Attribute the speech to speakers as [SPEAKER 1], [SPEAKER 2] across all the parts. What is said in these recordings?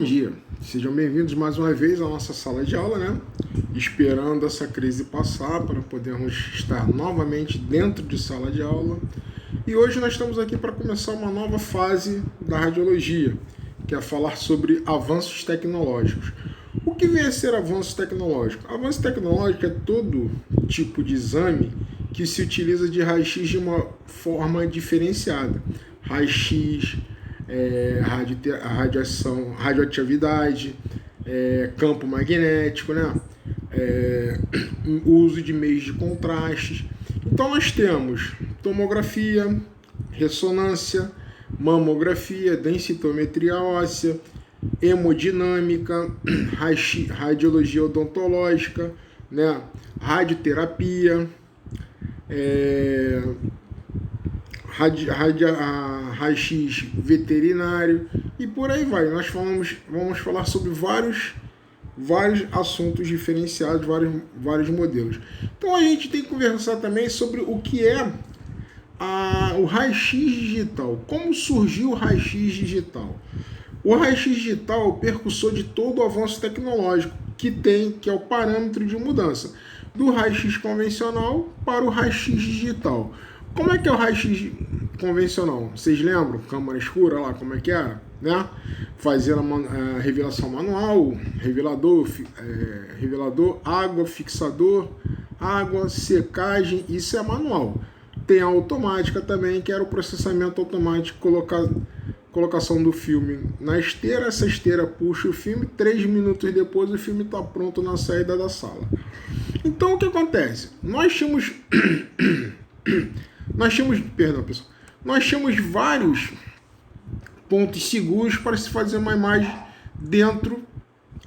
[SPEAKER 1] Bom dia, sejam bem-vindos mais uma vez à nossa sala de aula, né? Esperando essa crise passar para podermos estar novamente dentro de sala de aula. E hoje nós estamos aqui para começar uma nova fase da radiologia, que é falar sobre avanços tecnológicos. O que vem a ser avanço tecnológico? Avanço tecnológico é todo tipo de exame que se utiliza de raio-x de uma forma diferenciada. Raio-x, radiação, radioatividade, campo magnético, né? Uso de meios de contrastes. Então nós temos tomografia, ressonância, mamografia, densitometria óssea, hemodinâmica, radiologia odontológica, né? Radioterapia, raio-x veterinário e por aí vai. Nós vamos falar sobre vários assuntos diferenciados, vários modelos. Então a gente tem que conversar também sobre o que é o raio-x digital. Como surgiu o raio-x digital? O raio-x digital é o percussor de todo o avanço tecnológico que é o parâmetro de mudança do raio-x convencional para o raio-x digital. Como é que é o raio-x convencional? Vocês lembram? Câmara escura lá, como é que era? Né? Fazia a revelação manual, revelador, água, fixador, água, secagem, isso é manual. Tem a automática também, que era o processamento automático, colocação do filme na esteira, essa esteira puxa o filme, 3 minutos depois o filme está pronto na saída da sala. Então o que acontece? Nós tínhamos vários pontos seguros para se fazer uma imagem dentro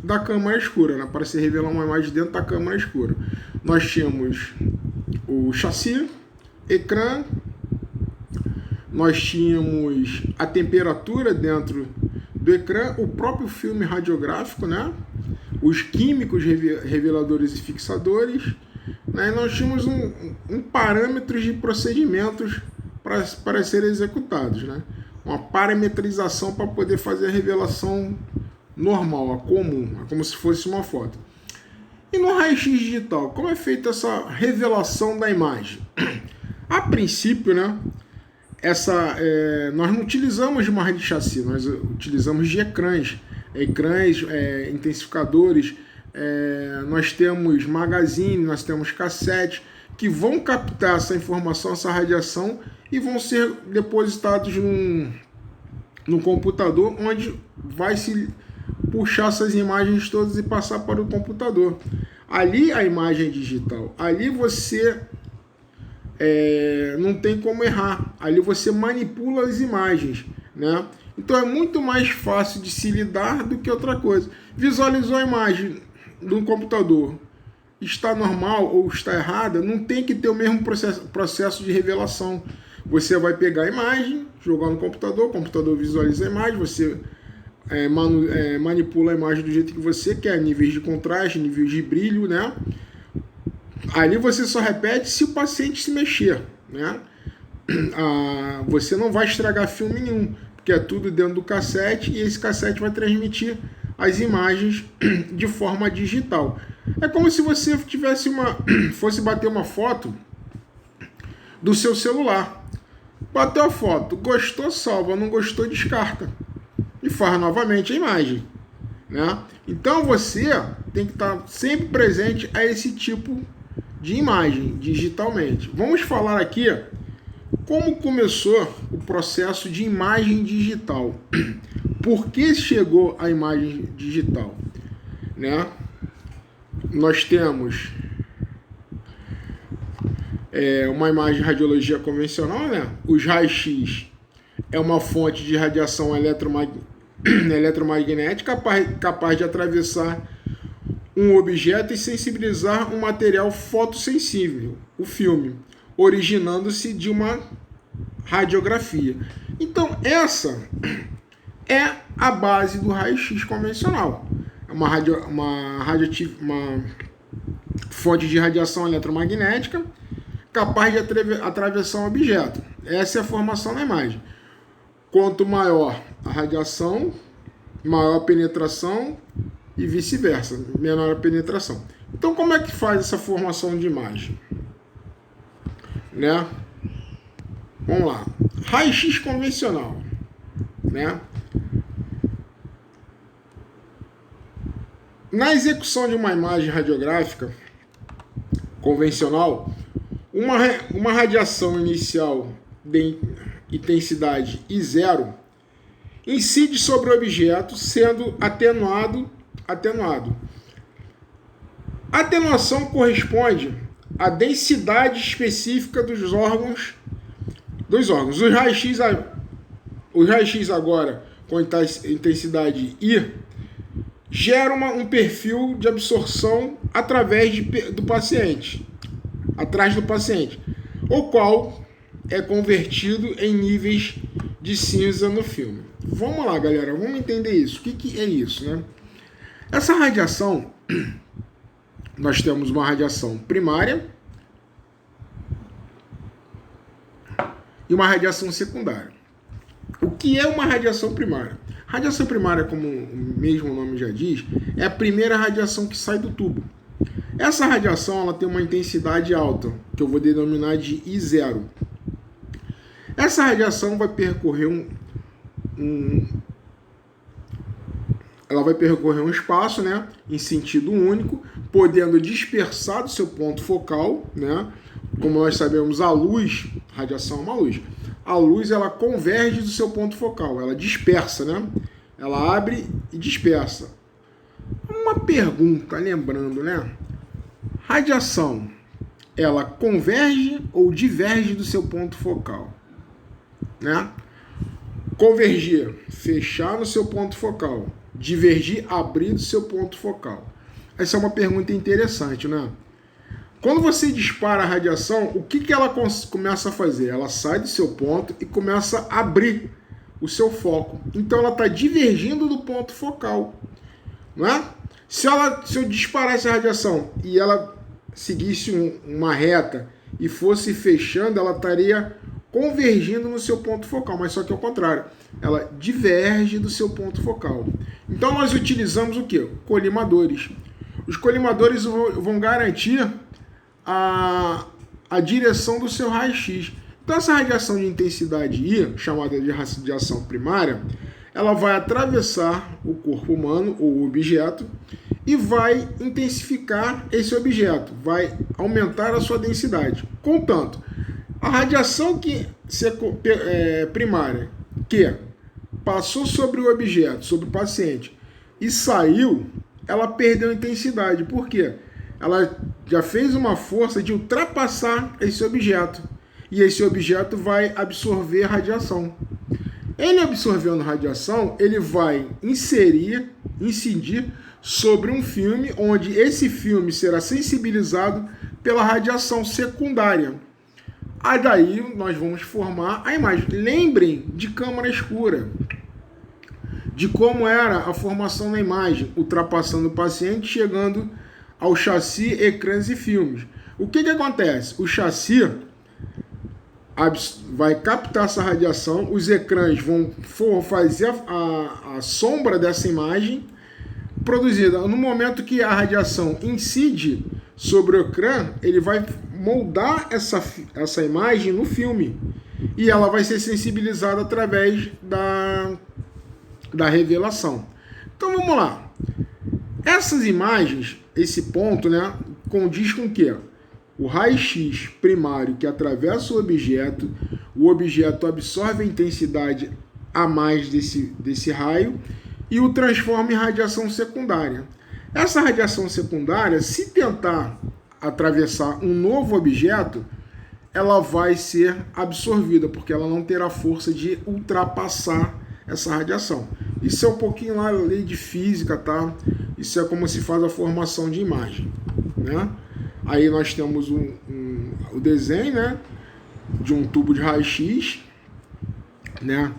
[SPEAKER 1] da câmara escura, né? Para se revelar uma imagem dentro da câmara escura. Nós tínhamos o chassi, ecrã, nós tínhamos a temperatura dentro do ecrã, o próprio filme radiográfico, né? Os químicos reveladores e fixadores, né? E nós tínhamos um parâmetro de procedimentos para serem executados, né? Uma parametrização para poder fazer a revelação normal, a comum, como se fosse uma foto. E no raio-x digital, como é feita essa revelação da imagem? A princípio, né? Nós não utilizamos de uma de chassi, nós utilizamos de ecrãs, intensificadores, nós temos magazine, nós temos cassete, que vão captar essa informação, essa radiação, e vão ser depositados no computador, onde vai se puxar essas imagens todas e passar para o computador. Ali a imagem é digital, ali você não tem como errar, ali você manipula as imagens, né? Então é muito mais fácil de se lidar do que outra coisa. Visualizou a imagem do computador, está normal ou está errada, não tem que ter o mesmo processo de revelação. Você vai pegar a imagem, jogar no computador, o computador visualiza a imagem, você manipula a imagem do jeito que você quer, níveis de contraste, níveis de brilho, né? Ali você só repete se o paciente se mexer, né? Você não vai estragar filme nenhum, porque é tudo dentro do cassete e esse cassete vai transmitir as imagens de forma digital. É como se você fosse bater uma foto do seu celular. Bateu a foto, gostou, salva, não gostou, descarta. E faz novamente a imagem, né? Então você tem que estar sempre presente a esse tipo de imagem digitalmente. Vamos falar aqui como começou o processo de imagem digital. Por que chegou a imagem digital, né? Nós temos uma imagem de radiologia convencional, né? Os raios-x é uma fonte de radiação eletromagnética capaz de atravessar um objeto e sensibilizar um material fotossensível, o filme, originando-se de uma radiografia. Então, essa é a base do raio-x convencional. É uma fonte de radiação eletromagnética capaz de atravessar um objeto. Essa é a formação da imagem. Quanto maior a radiação, maior penetração e vice-versa, menor a penetração. Então, como é que faz essa formação de imagem? Né? Vamos lá. Raio-X convencional, né? Na execução de uma imagem radiográfica convencional, uma radiação inicial de intensidade I0 incide sobre o objeto, sendo atenuado. A atenuação corresponde à densidade específica dos órgãos. Os raios-X agora, com intensidade I, gera um perfil de absorção atrás do paciente, o qual é convertido em níveis de cinza no filme. Vamos lá, galera, vamos entender isso. O que é isso, né? Essa radiação, nós temos uma radiação primária e uma radiação secundária. O que é uma radiação primária? Radiação primária, como o mesmo nome já diz, é a primeira radiação que sai do tubo. Essa radiação ela tem uma intensidade alta, que eu vou denominar de I0. Essa radiação vai percorrer ela vai percorrer um espaço, né, em sentido único, podendo dispersar do seu ponto focal, né? Como nós sabemos, a luz, radiação é uma luz. A luz ela converge do seu ponto focal, ela dispersa, né? Ela abre e dispersa. Uma pergunta, lembrando, né? Radiação, ela converge ou diverge do seu ponto focal, né? Convergir, fechar no seu ponto focal. Divergir, abrir do seu ponto focal. Essa é uma pergunta interessante, né? Quando você dispara a radiação, o que ela começa a fazer? Ela sai do seu ponto e começa a abrir o seu foco. Então ela está divergindo do ponto focal, né? Se eu disparasse a radiação e ela seguisse uma reta e fosse fechando, ela estaria convergindo no seu ponto focal, mas só que ao contrário, ela diverge do seu ponto focal. Então nós utilizamos o quê? Colimadores. Os colimadores vão garantir a direção do seu raio-X. Então essa radiação de intensidade I, chamada de radiação primária, ela vai atravessar o corpo humano ou objeto e vai intensificar esse objeto, vai aumentar a sua densidade. Contanto, a radiação primária que passou sobre o objeto, sobre o paciente, e saiu, ela perdeu intensidade. Por quê? Ela já fez uma força de ultrapassar esse objeto. E esse objeto vai absorver radiação. Ele absorvendo radiação, ele vai incidir sobre um filme, onde esse filme será sensibilizado pela radiação secundária. Aí daí nós vamos formar a imagem. Lembrem de câmara escura, de como era a formação da imagem, ultrapassando o paciente, chegando ao chassi, ecrãs e filmes. O que acontece? O chassi vai captar essa radiação, os ecrãs vão fazer a sombra dessa imagem produzida. No momento que a radiação incide sobre o ecrã, ele vai moldar essa imagem no filme e ela vai ser sensibilizada através da revelação. Então vamos lá. Essas imagens, esse ponto, né, condiz com o quê? O raio-X primário que atravessa o objeto absorve a intensidade a mais desse raio e o transforma em radiação secundária. Essa radiação secundária, se tentar atravessar um novo objeto, ela vai ser absorvida, porque ela não terá força de ultrapassar essa radiação. Isso é um pouquinho lá a lei de física, tá? Isso é como se faz a formação de imagem, né? Aí nós temos o desenho, né, de um tubo de raio-X, né?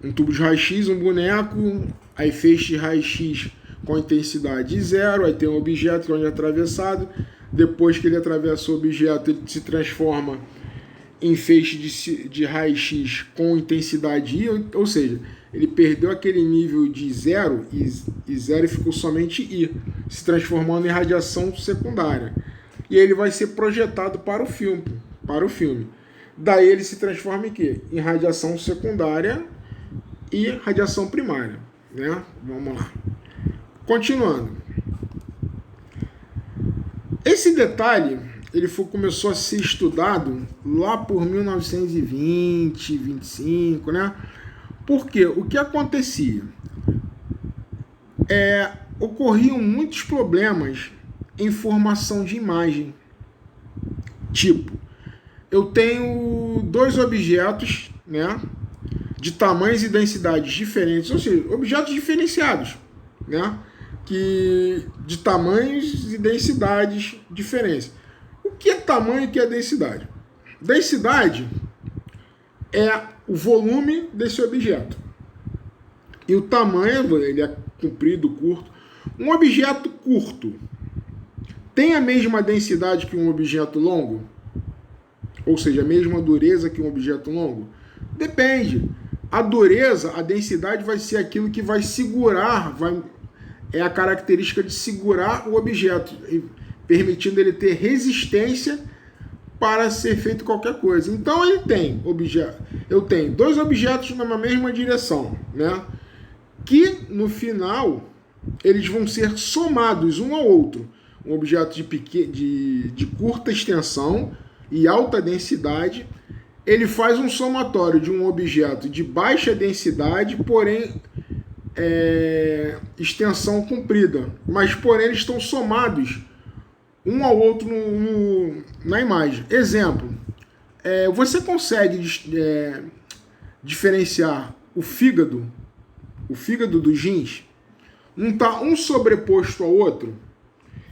[SPEAKER 1] Um tubo de raio-X, um boneco, aí feixe de raio-X com intensidade 0, aí tem um objeto que é atravessado, depois que ele atravessa o objeto, ele se transforma em feixe de raio-X com intensidade I, ou seja, ele perdeu aquele nível de zero e zero ficou somente I, se transformando em radiação secundária. E ele vai ser projetado para o filme. Daí ele se transforma em quê? Em radiação secundária e radiação primária, né? Vamos lá. Continuando. Esse detalhe, começou a ser estudado lá por 1920, 25, né? Porque o que acontecia? Ocorriam muitos problemas em formação de imagem. Tipo, eu tenho dois objetos, né, de tamanhos e densidades diferentes, ou seja, objetos diferenciados, né, de tamanhos e densidades diferentes. O que é tamanho e o que é densidade? Densidade é o volume desse objeto. E o tamanho, ele é comprido, curto. Um objeto curto tem a mesma densidade que um objeto longo? Ou seja, a mesma dureza que um objeto longo? Depende. A dureza, a densidade vai ser aquilo que vai segurar, é a característica de segurar o objeto, permitindo ele ter resistência para ser feito qualquer coisa. Então eu tenho dois objetos numa mesma direção, né? Que no final eles vão ser somados um ao outro. Um objeto de curta extensão e alta densidade, ele faz um somatório de um objeto de baixa densidade, porém extensão comprida, mas porém eles estão somados um ao outro na imagem. Exemplo, você consegue diferenciar o fígado dos rins? Não está um sobreposto ao outro?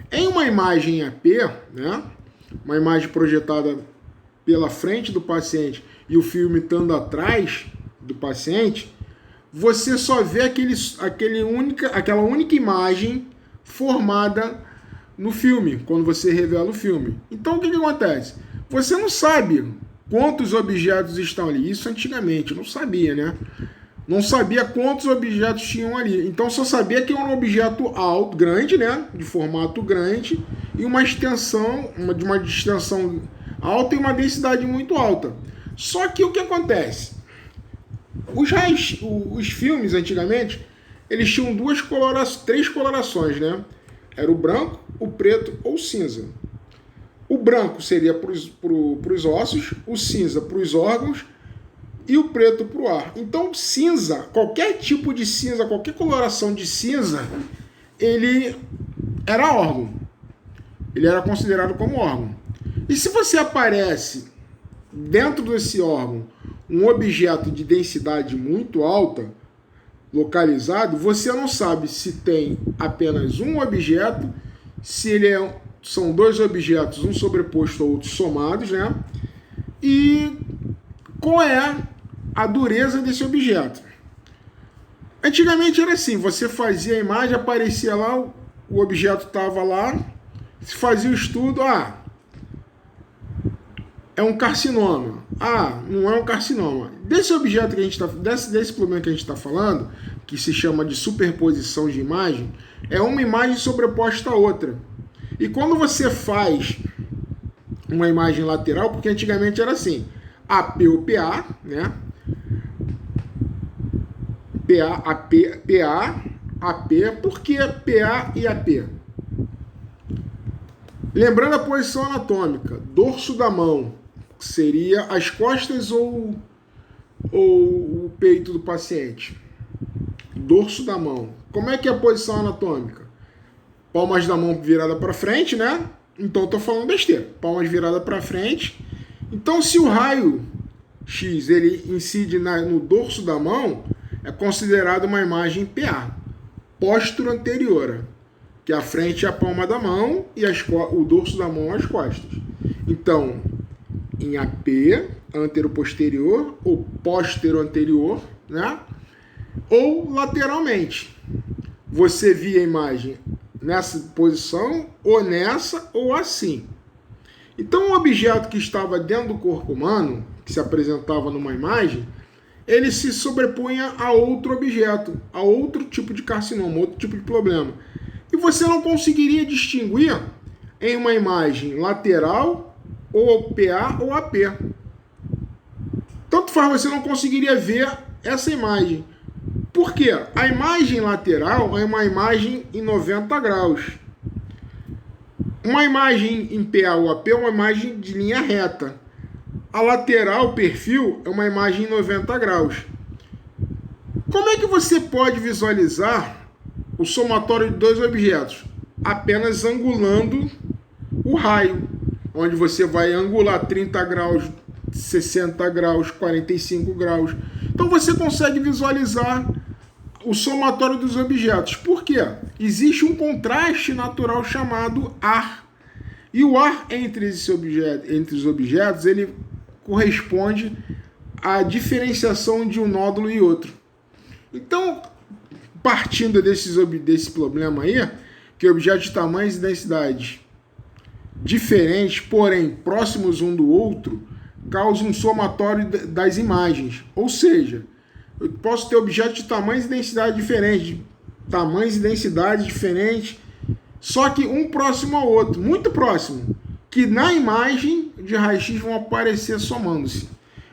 [SPEAKER 1] Em uma imagem AP, né, uma imagem projetada pela frente do paciente e o filme estando atrás do paciente, você só vê aquela única imagem formada no filme, quando você revela o filme. Então o que acontece? Você não sabe quantos objetos estão ali. Isso antigamente, não sabia, né? Não sabia quantos objetos tinham ali. Então só sabia que era um objeto alto, grande, né? De formato grande e uma extensão, de uma extensão alta e uma densidade muito alta. Só que o que acontece? Os filmes antigamente, eles tinham três colorações, né? Era o branco, o preto ou o cinza. O branco seria para os ossos, o cinza para os órgãos e o preto para o ar. Então, cinza, qualquer tipo de cinza, qualquer coloração de cinza, ele era órgão. Ele era considerado como órgão. E se você aparece dentro desse órgão um objeto de densidade muito alta, localizado, você não sabe se tem apenas um objeto, se são dois objetos, um sobreposto ao outro somados, né? E qual é a dureza desse objeto. Antigamente era assim, você fazia a imagem, aparecia lá, o objeto estava lá, se fazia o estudo, é um carcinoma. Não é um carcinoma. Desse objeto que a gente desse problema que a gente está falando, que se chama de superposição de imagem, é uma imagem sobreposta a outra. E quando você faz uma imagem lateral, porque antigamente era assim, AP ou PA, né? PA, AP, por que PA e AP? Lembrando a posição anatômica, dorso da mão seria as costas ou o peito do paciente? Dorso da mão. Como é que é a posição anatômica? Palmas da mão virada para frente, né? Então eu tô falando besteira. Palmas virada para frente. Então se o raio X ele incide no dorso da mão, é considerado uma imagem PA, póstero anterior, que a frente é a palma da mão e o dorso da mão as costas. Então, em AP, antero-posterior ou póstero-anterior, né? Ou lateralmente. Você via a imagem nessa posição, ou nessa, ou assim. Então, um objeto que estava dentro do corpo humano, que se apresentava numa imagem, ele se sobrepunha a outro objeto, a outro tipo de carcinoma, outro tipo de problema. E você não conseguiria distinguir em uma imagem lateral, ou PA ou AP. Tanto faz, você não conseguiria ver essa imagem. Por quê? A imagem lateral é uma imagem em 90 graus. Uma imagem em PA ou AP é uma imagem de linha reta. A lateral, perfil, é uma imagem em 90 graus. Como é que você pode visualizar o somatório de dois objetos? Apenas angulando o raio, onde você vai angular 30 graus, 60 graus, 45 graus. Então você consegue visualizar o somatório dos objetos. Por quê? Existe um contraste natural chamado ar. E o ar entre os objetos, ele corresponde à diferenciação de um nódulo e outro. Então, partindo desse problema aí, que objetos de tamanhos e densidades diferentes, porém próximos um do outro, causam um somatório das imagens. Ou seja, eu posso ter objetos de tamanhos e densidades diferentes, só que um próximo ao outro, muito próximo, que na imagem de raio-x vão aparecer somando-se.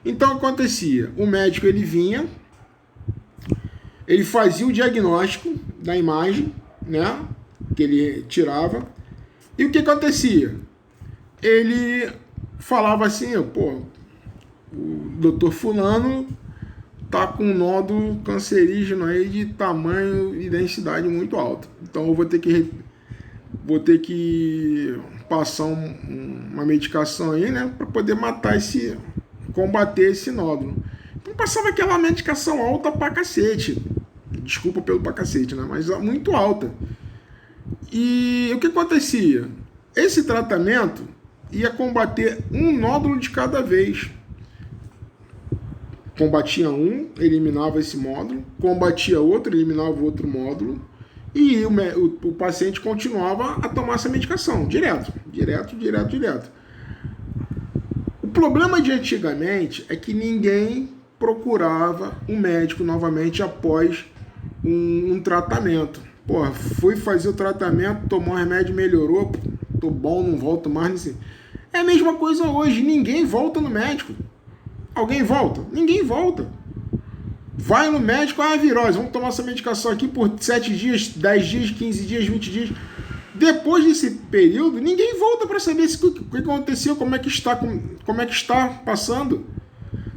[SPEAKER 1] Então acontecia, o médico ele vinha, ele fazia o diagnóstico da imagem, né, que ele tirava, e o que acontecia? Ele falava assim, pô, o doutor fulano tá com um nódulo cancerígeno aí de tamanho e densidade muito alto. Então eu vou ter que passar uma medicação aí, né, para poder combater esse nódulo. Então passava aquela medicação alta pra cacete. Desculpa pelo pra cacete, né, mas muito alta. E o que acontecia? Esse tratamento ia combater um nódulo de cada vez. Combatia um, eliminava esse módulo, combatia outro, eliminava o outro módulo, e o paciente continuava a tomar essa medicação, direto. O problema de antigamente é que ninguém procurava um médico novamente após um tratamento. Pô, fui fazer o tratamento, tomou um remédio, melhorou, tô bom, não volto mais. É a mesma coisa hoje, ninguém volta no médico. Alguém volta? Ninguém volta. Vai no médico, virose, vamos tomar essa medicação aqui por 7 dias, 10 dias, 15 dias, 20 dias. Depois desse período, ninguém volta para saber o que aconteceu, como é que está passando.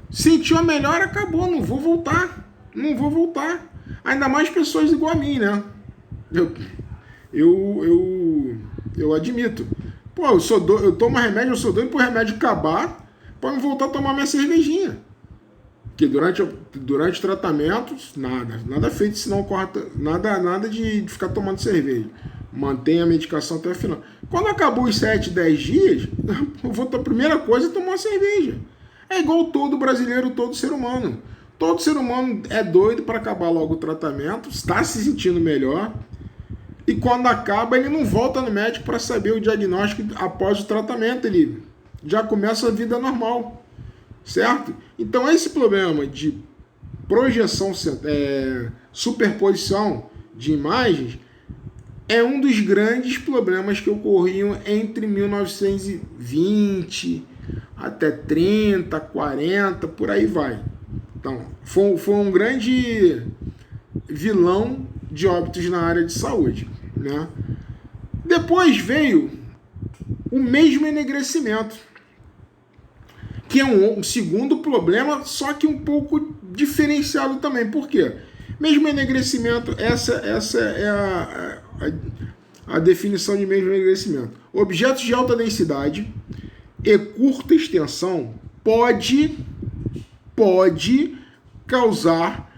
[SPEAKER 1] Sentiu a melhora, acabou, não vou voltar. Ainda mais pessoas igual a mim, né? Eu admito. Pô, eu tomo remédio, eu sou doido pro remédio acabar para eu voltar a tomar minha cervejinha. Porque durante o tratamento, nada feito, senão corta, nada de ficar tomando cerveja. Mantém a medicação até o final. Quando acabou os 7, 10 dias, a primeira coisa é tomar uma cerveja. É igual todo brasileiro, todo ser humano. Todo ser humano é doido para acabar logo o tratamento, está se sentindo melhor. E quando acaba, ele não volta no médico para saber o diagnóstico após o tratamento. Ele já começa a vida normal. Certo? Então esse problema de projeção, superposição de imagens é um dos grandes problemas que ocorriam entre 1920 até 30, 40, por aí vai. Então, foi um grande vilão de óbitos na área de saúde, né? Depois veio o mesmo enegrecimento, que é um segundo problema, só que um pouco diferenciado também. Por quê? Mesmo enegrecimento, essa é a definição de mesmo enegrecimento. Objetos de alta densidade e curta extensão pode causar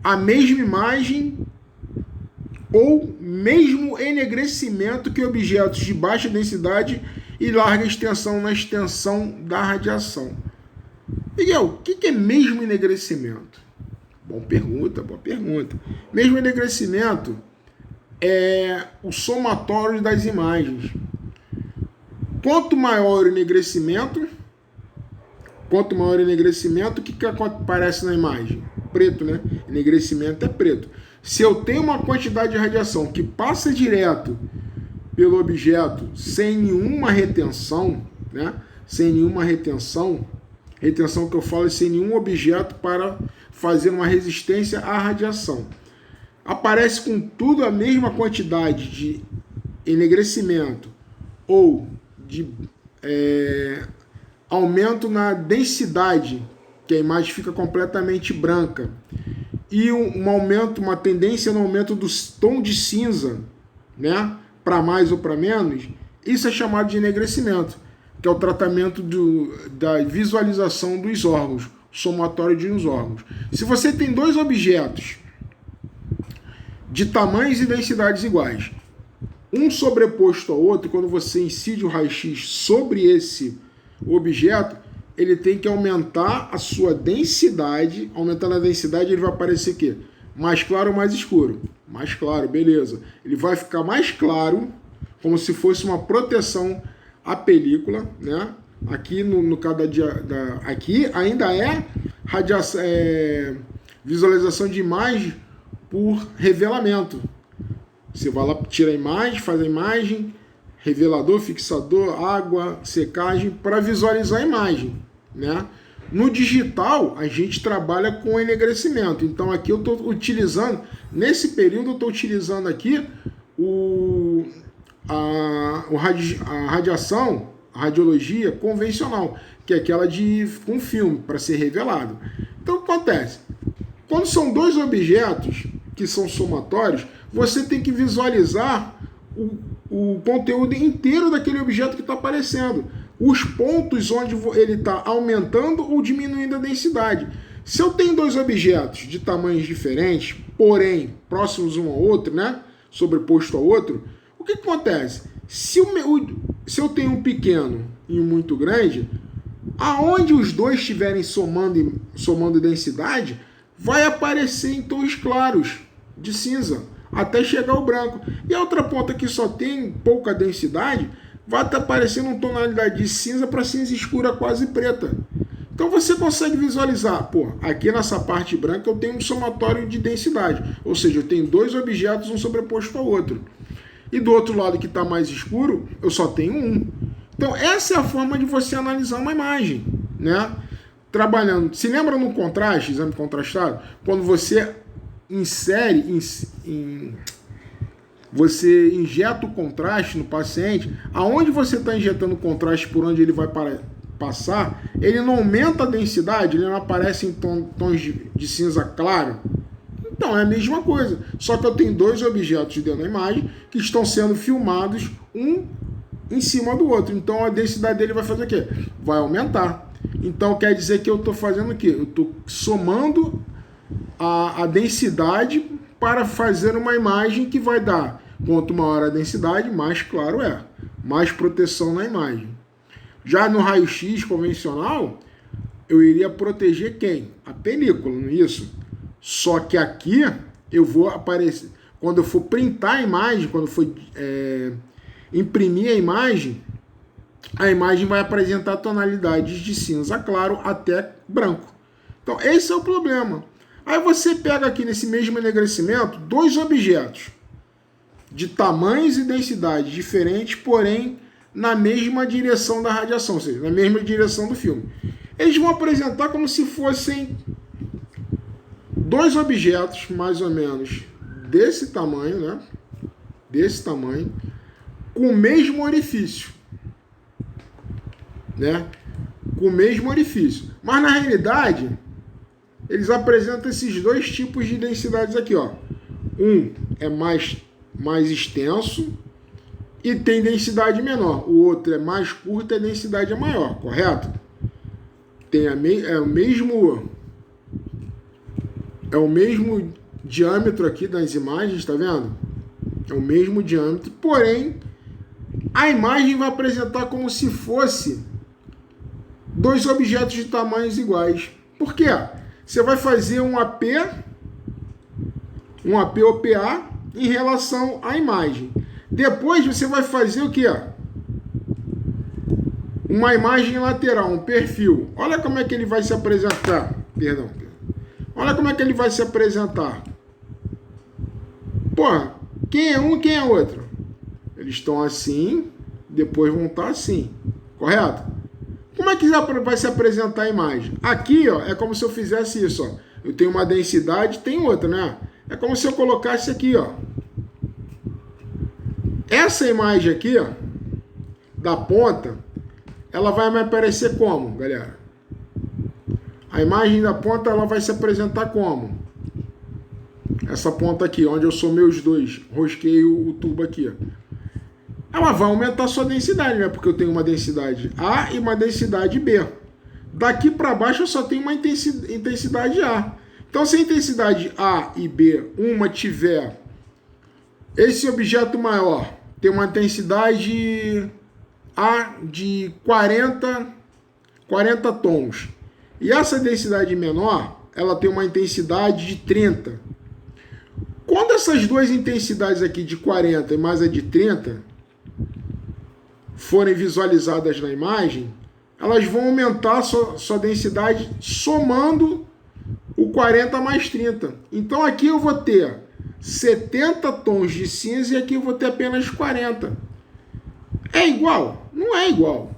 [SPEAKER 1] a mesma imagem ou mesmo enegrecimento que objetos de baixa densidade e larga extensão na extensão da radiação. Miguel, o que é mesmo enegrecimento? Boa pergunta. Mesmo enegrecimento é o somatório das imagens. Quanto maior o enegrecimento, Quanto maior o enegrecimento, o que aparece na imagem? Preto, né? Enegrecimento é preto. Se eu tenho uma quantidade de radiação que passa direto pelo objeto sem nenhuma retenção, né? Sem nenhuma retenção que eu falo é sem nenhum objeto para fazer uma resistência à radiação. Aparece com tudo a mesma quantidade de enegrecimento ou de aumento na densidade, que a imagem fica completamente branca, e uma tendência no aumento do tom de cinza, né, para mais ou para menos, isso é chamado de enegrecimento, que é o tratamento da visualização dos órgãos, somatório de uns órgãos. Se você tem dois objetos de tamanhos e densidades iguais, um sobreposto ao outro, quando você incide o raio-x sobre esse objeto, ele tem que aumentar a sua densidade. Aumentando a densidade, ele vai aparecer o quê? Mais claro ou mais escuro? Mais claro, beleza. Ele vai ficar mais claro, como se fosse uma proteção à película, né? Aqui no cada dia aqui ainda é radiação, visualização de imagem por revelamento. Você vai lá, tira a imagem, faz a imagem, revelador, fixador, água, secagem, para visualizar a imagem, né? No digital, a gente trabalha com enegrecimento. Então, aqui eu estou utilizando, nesse período, eu estou utilizando aqui a radiação, a radiologia convencional, que é aquela com filme, para ser revelado. Então, o que acontece? Quando são dois objetos que são somatórios, você tem que visualizar o conteúdo inteiro daquele objeto que está aparecendo. Os pontos onde ele está aumentando ou diminuindo a densidade. Se eu tenho dois objetos de tamanhos diferentes, porém próximos um ao outro, né, sobreposto ao outro, o que acontece? Se eu tenho um pequeno e um muito grande, aonde os dois estiverem somando densidade, vai aparecer em tons claros de cinza, até chegar ao branco. E a outra ponta que só tem pouca densidade, vai estar aparecendo uma tonalidade de cinza para cinza escura, quase preta. Então você consegue visualizar, pô, aqui nessa parte branca eu tenho um somatório de densidade, ou seja, eu tenho dois objetos, um sobreposto ao outro. E do outro lado que está mais escuro, eu só tenho um. Então essa é a forma de você analisar uma imagem, né? Trabalhando, se lembra no contraste, exame contrastado, quando você você injeta o contraste no paciente, aonde você está injetando o contraste, por onde ele vai passar, ele não aumenta a densidade, ele não aparece em tons de cinza claro. Então é a mesma coisa, só que eu tenho dois objetos dentro da imagem que estão sendo filmados um em cima do outro, então a densidade dele vai fazer o quê? Vai aumentar. Então quer dizer que eu estou fazendo o quê? Eu estou somando a densidade para fazer uma imagem que vai dar, quanto maior a densidade, mais claro é, mais proteção na imagem. Já no raio-x convencional, eu iria proteger quem? A película, não é isso? Só que aqui eu vou aparecer, quando eu for printar a imagem, quando eu for imprimir a imagem vai apresentar tonalidades de cinza claro até branco. Então esse é o problema. Aí você pega aqui nesse mesmo enegrecimento dois objetos de tamanhos e densidades diferentes, porém na mesma direção da radiação, ou seja, na mesma direção do filme. Eles vão apresentar como se fossem dois objetos mais ou menos desse tamanho, né? Desse tamanho, com o mesmo orifício, né? Com o mesmo orifício. Mas na realidade, eles apresentam esses dois tipos de densidades aqui, ó. Um é mais extenso e tem densidade menor. O outro é mais curto e a densidade é maior, correto? Tem o mesmo diâmetro aqui das imagens, tá vendo? É o mesmo diâmetro, porém a imagem vai apresentar como se fosse dois objetos de tamanhos iguais. Por quê? Você vai fazer um AP ou PA em relação à imagem. Depois você vai fazer o quê? uma imagem lateral, um perfil. Olha como é que ele vai se apresentar. Perdão. Olha como é que ele vai se apresentar. Porra, quem é um e quem é outro? Eles estão assim, depois vão estar assim. Correto? Como é que vai se apresentar a imagem? Aqui, ó, é como se eu fizesse isso, ó. Eu tenho uma densidade, tem outra, né? É como se eu colocasse aqui, ó. Essa imagem aqui, ó, da ponta, ela vai me aparecer como, galera? A imagem da ponta, ela vai se apresentar como? Essa ponta aqui, onde eu somei os dois, rosquei o tubo aqui, ó. Ela vai aumentar a sua densidade, né? Porque eu tenho uma densidade A e uma densidade B. Daqui para baixo eu só tenho uma intensidade A. Então, se a intensidade A e B, uma tiver esse objeto maior, tem uma intensidade A de 40 tons. E essa densidade menor, ela tem uma intensidade de 30. Quando essas duas intensidades aqui de 40 e mais a de 30 forem visualizadas na imagem, elas vão aumentar a sua densidade somando o 40 mais 30. Então aqui eu vou ter 70 tons de cinza e aqui eu vou ter apenas 40. É igual? Não é igual.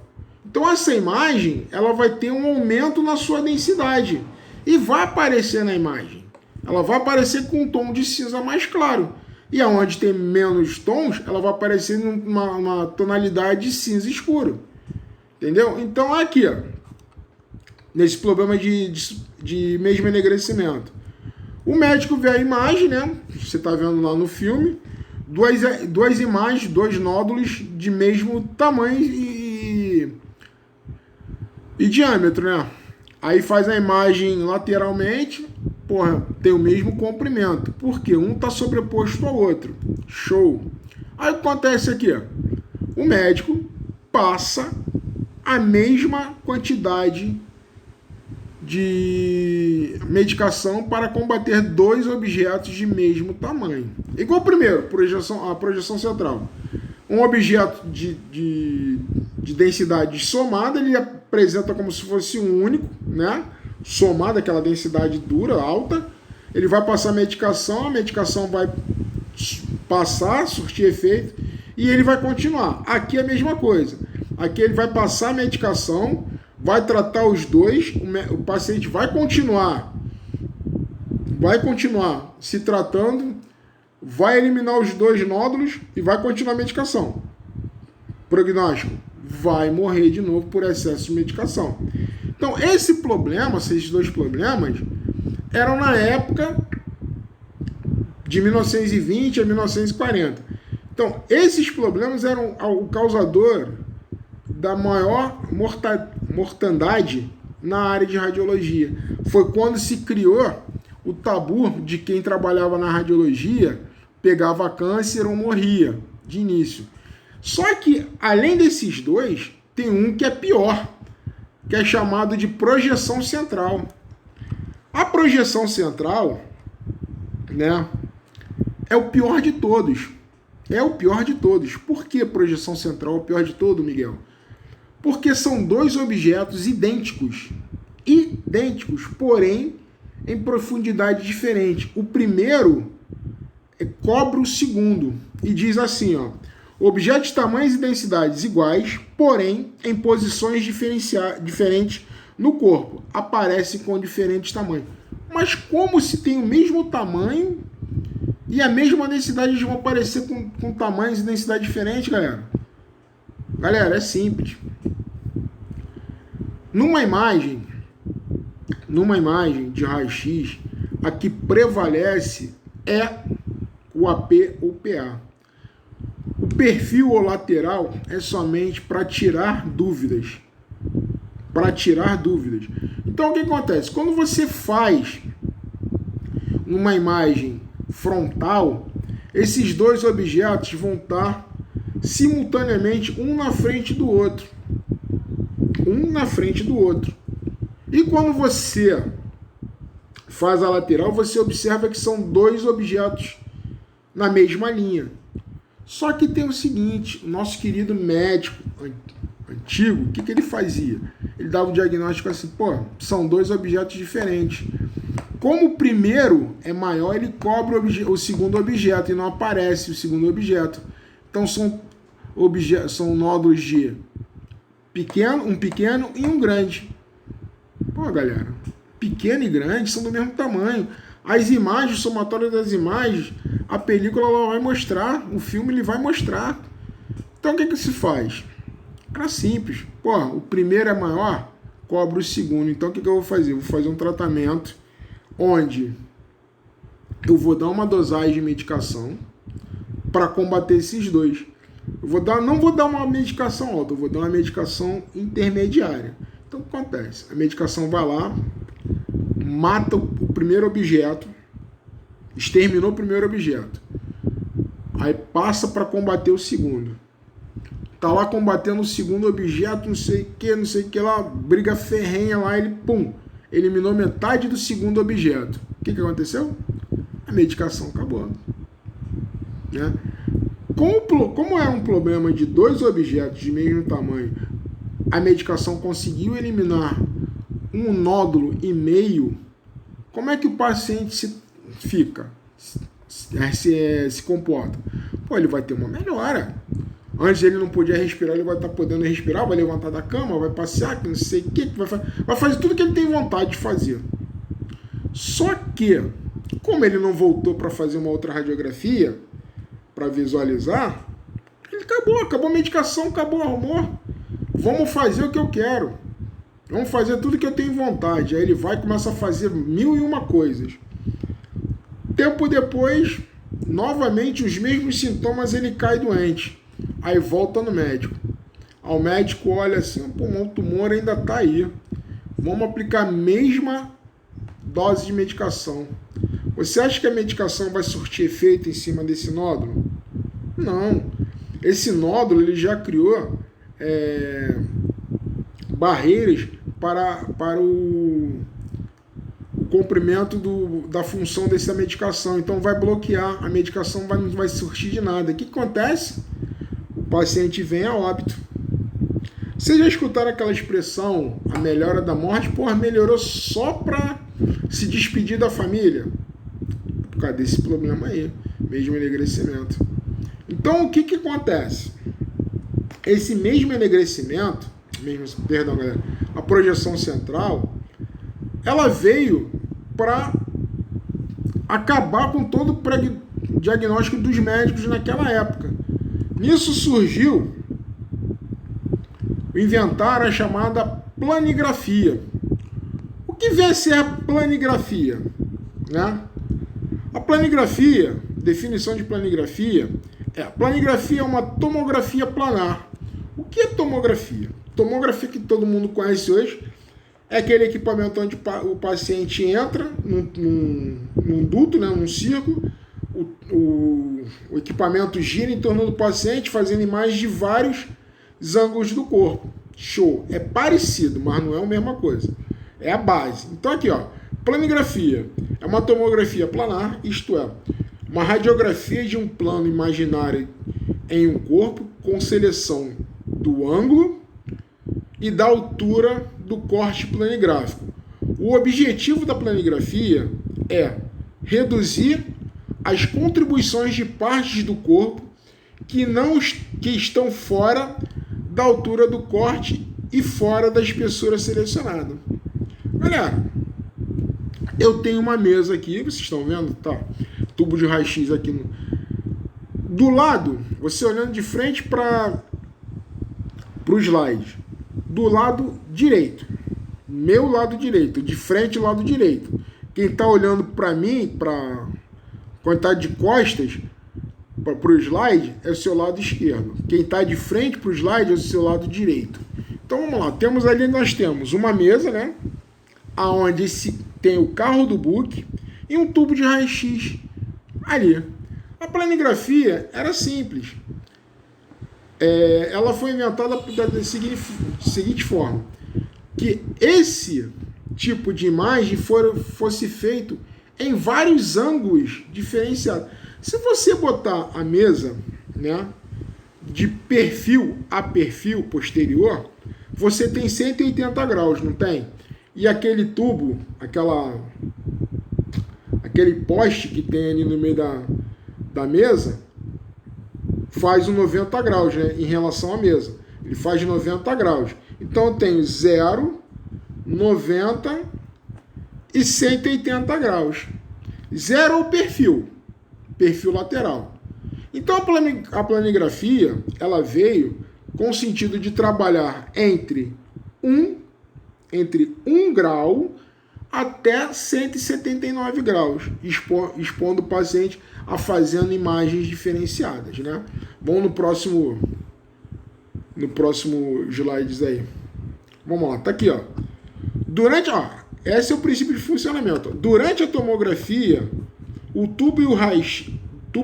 [SPEAKER 1] Então essa imagem, ela vai ter um aumento na sua densidade e vai aparecer na imagem. Ela vai aparecer com um tom de cinza mais claro. E aonde tem menos tons, ela vai aparecer numa tonalidade de cinza escuro. Entendeu? Então aqui, ó, nesse problema de mesmo enegrecimento. O médico vê a imagem, né? Você está vendo lá no filme. Duas imagens, dois nódulos de mesmo tamanho e diâmetro, né? Aí faz a imagem lateralmente, porra, tem o mesmo comprimento. Por quê? Um está sobreposto ao outro. Show! Aí o que acontece aqui? O médico passa a mesma quantidade de medicação para combater dois objetos de mesmo tamanho. Igual primeiro, a projeção central. Um objeto de densidade somada, ele apresenta como se fosse um único, né? Somada, aquela densidade dura, alta. Ele vai passar a medicação vai passar, surtir efeito, e ele vai continuar. Aqui é a mesma coisa. Aqui ele vai passar a medicação, vai tratar os dois, o paciente vai continuar se tratando, vai eliminar os dois nódulos e vai continuar a medicação. Prognóstico: vai morrer de novo por excesso de medicação. Então, esses dois problemas, eram na época de 1920 a 1940. Então, esses problemas eram o causador da maior mortandade na área de radiologia. Foi quando se criou o tabu de quem trabalhava na radiologia pegava câncer ou morria de início. Só que, além desses dois, tem um que é pior, que é chamado de projeção central. A projeção central, né, é o pior de todos. É o pior de todos. Por que projeção central é o pior de todo, Miguel? Porque são dois objetos idênticos, porém em profundidade diferente. O primeiro cobre o segundo e diz assim, ó: objetos de tamanhos e densidades iguais, porém em posições diferentes no corpo, aparecem com diferentes tamanhos. Mas como se tem o mesmo tamanho e a mesma densidade, eles vão aparecer com tamanhos e densidade diferentes, galera? Galera, é simples. Numa imagem de raio-x, a que prevalece é o AP ou PA. O perfil ou lateral é somente para tirar dúvidas. Então, o que acontece? Quando você faz uma imagem frontal, esses dois objetos vão estar simultaneamente um na frente do outro. E quando você faz a lateral, você observa que são dois objetos na mesma linha. Só que tem o seguinte: o nosso querido médico antigo, o que ele fazia? Ele dava o diagnóstico assim, pô, são dois objetos diferentes. Como o primeiro é maior, ele cobre o segundo objeto e não aparece o segundo objeto. Então são nódulos de um pequeno e um grande. Pô, galera, pequeno e grande são do mesmo tamanho. As imagens, o somatório das imagens, a película ela vai mostrar, o filme ele vai mostrar. Então o que se faz? Era simples. Pô, o primeiro é maior, cobre o segundo. Então o que eu vou fazer? Eu vou fazer um tratamento onde eu vou dar uma dosagem de medicação para combater esses dois. Não vou dar uma medicação alta, eu vou dar uma medicação intermediária. Então o que acontece? A medicação vai lá, mata o primeiro objeto, exterminou o primeiro objeto, aí passa para combater o segundo. Tá lá combatendo o segundo objeto, não sei o que lá, briga ferrenha lá, ele eliminou metade do segundo objeto. O que aconteceu? A medicação acabou. Né? Como é um problema de dois objetos de mesmo tamanho, a medicação conseguiu eliminar um nódulo e meio, como é que o paciente se comporta? Pô, ele vai ter uma melhora. Antes ele não podia respirar, ele vai estar podendo respirar, vai levantar da cama, vai passear, não sei o que, vai fazer tudo que ele tem vontade de fazer. Só que, como ele não voltou para fazer uma outra radiografia, para visualizar, ele acabou a medicação, acabou o amor. Vamos fazer o que eu quero. Vamos fazer tudo que eu tenho vontade. Aí ele vai e começa a fazer 1001 coisas. Tempo depois, novamente os mesmos sintomas, ele cai doente. Aí volta no médico. O médico olha assim, pô, o tumor ainda está aí. Vamos aplicar a mesma dose de medicação. Você acha que a medicação vai surtir efeito em cima desse nódulo? Não. Esse nódulo ele já criou barreiras para o comprimento da função dessa medicação. Então vai bloquear, a medicação não vai surtir de nada. O que acontece? O paciente vem a óbito. Vocês já escutaram aquela expressão, a melhora da morte? Porra, melhorou só para se despedir da família? Por causa desse problema aí, mesmo enegrecimento. Então o que acontece? Esse mesmo enegrecimento, perdão galera, a projeção central, ela veio para acabar com todo o diagnóstico dos médicos naquela época. Nisso surgiu, inventaram a chamada planigrafia. O que vem a ser a planigrafia? Né? A planigrafia, definição de planigrafia, planigrafia é uma tomografia planar. O que é tomografia? Tomografia que todo mundo conhece hoje é aquele equipamento onde o paciente entra num duto, né, num círculo, o equipamento gira em torno do paciente, fazendo imagens de vários ângulos do corpo. Show! É parecido, mas não é a mesma coisa. É a base. Então aqui, ó, planigrafia é uma tomografia planar, isto é, uma radiografia de um plano imaginário em um corpo com seleção do ângulo e da altura do corte planigráfico. O objetivo da planigrafia é reduzir as contribuições de partes do corpo que estão fora da altura do corte e fora da espessura selecionada. Galera, eu tenho uma mesa aqui, vocês estão vendo? Tá? Tubo de raio-x aqui. Do lado, você olhando de frente para o slide. Do lado direito. Meu lado direito. De frente, lado direito. Quem está olhando para mim, quando está de costas para o slide, é o seu lado esquerdo. Quem está de frente para o slide é o seu lado direito. Então vamos lá. Nós temos uma mesa, né? Onde tem o carro do book e um tubo de raio-x ali. A planigrafia era simples. Ela foi inventada da seguinte forma, que esse tipo de imagem fosse feito em vários ângulos diferenciados. Se você botar a mesa, né, de perfil a perfil posterior, você tem 180 graus, não tem? E aquele tubo, aquele poste que tem ali no meio da mesa, faz um 90 graus, né, em relação à mesa. Ele faz 90 graus. Então eu tenho 0, 90 e 180 graus. 0 é o perfil lateral. Então a planigrafia, ela veio com o sentido de trabalhar entre 1 grau até 179 graus, expondo o paciente a fazendo imagens diferenciadas, né? Vamos no próximo slide aí. Vamos lá, tá aqui, ó. Esse é o princípio de funcionamento. Durante a tomografia, o tubo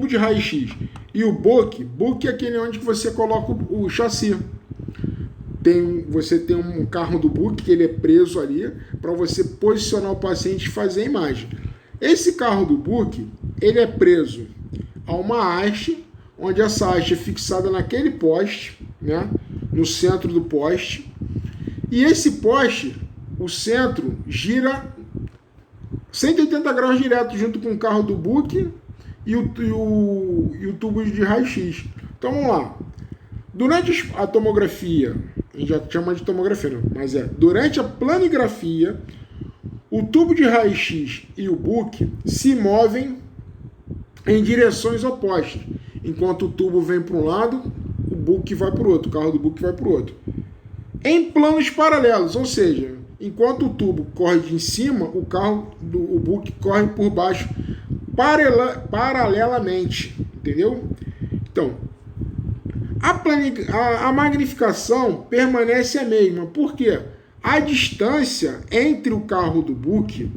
[SPEAKER 1] de raio-x e o book é aquele onde você coloca o chassi. Você tem um carro do book que ele é preso ali para você posicionar o paciente e fazer a imagem. Esse carro do book, ele é preso a uma haste, onde essa haste é fixada naquele poste, né, no centro do poste. E esse poste, o centro, gira 180 graus direto junto com o carro do book e o tubo de raio-x. Então vamos lá. Durante a tomografia, a gente já chama de tomografia, não, mas durante a planigrafia, o tubo de raio-x e o book se movem em direções opostas. Enquanto o tubo vem para um lado, o book vai para o outro, o carro do book vai para o outro. Em planos paralelos, ou seja, enquanto o tubo corre de cima, o book corre por baixo paralelamente, entendeu? Então, a magnificação permanece a mesma, porque a distância entre o carro do book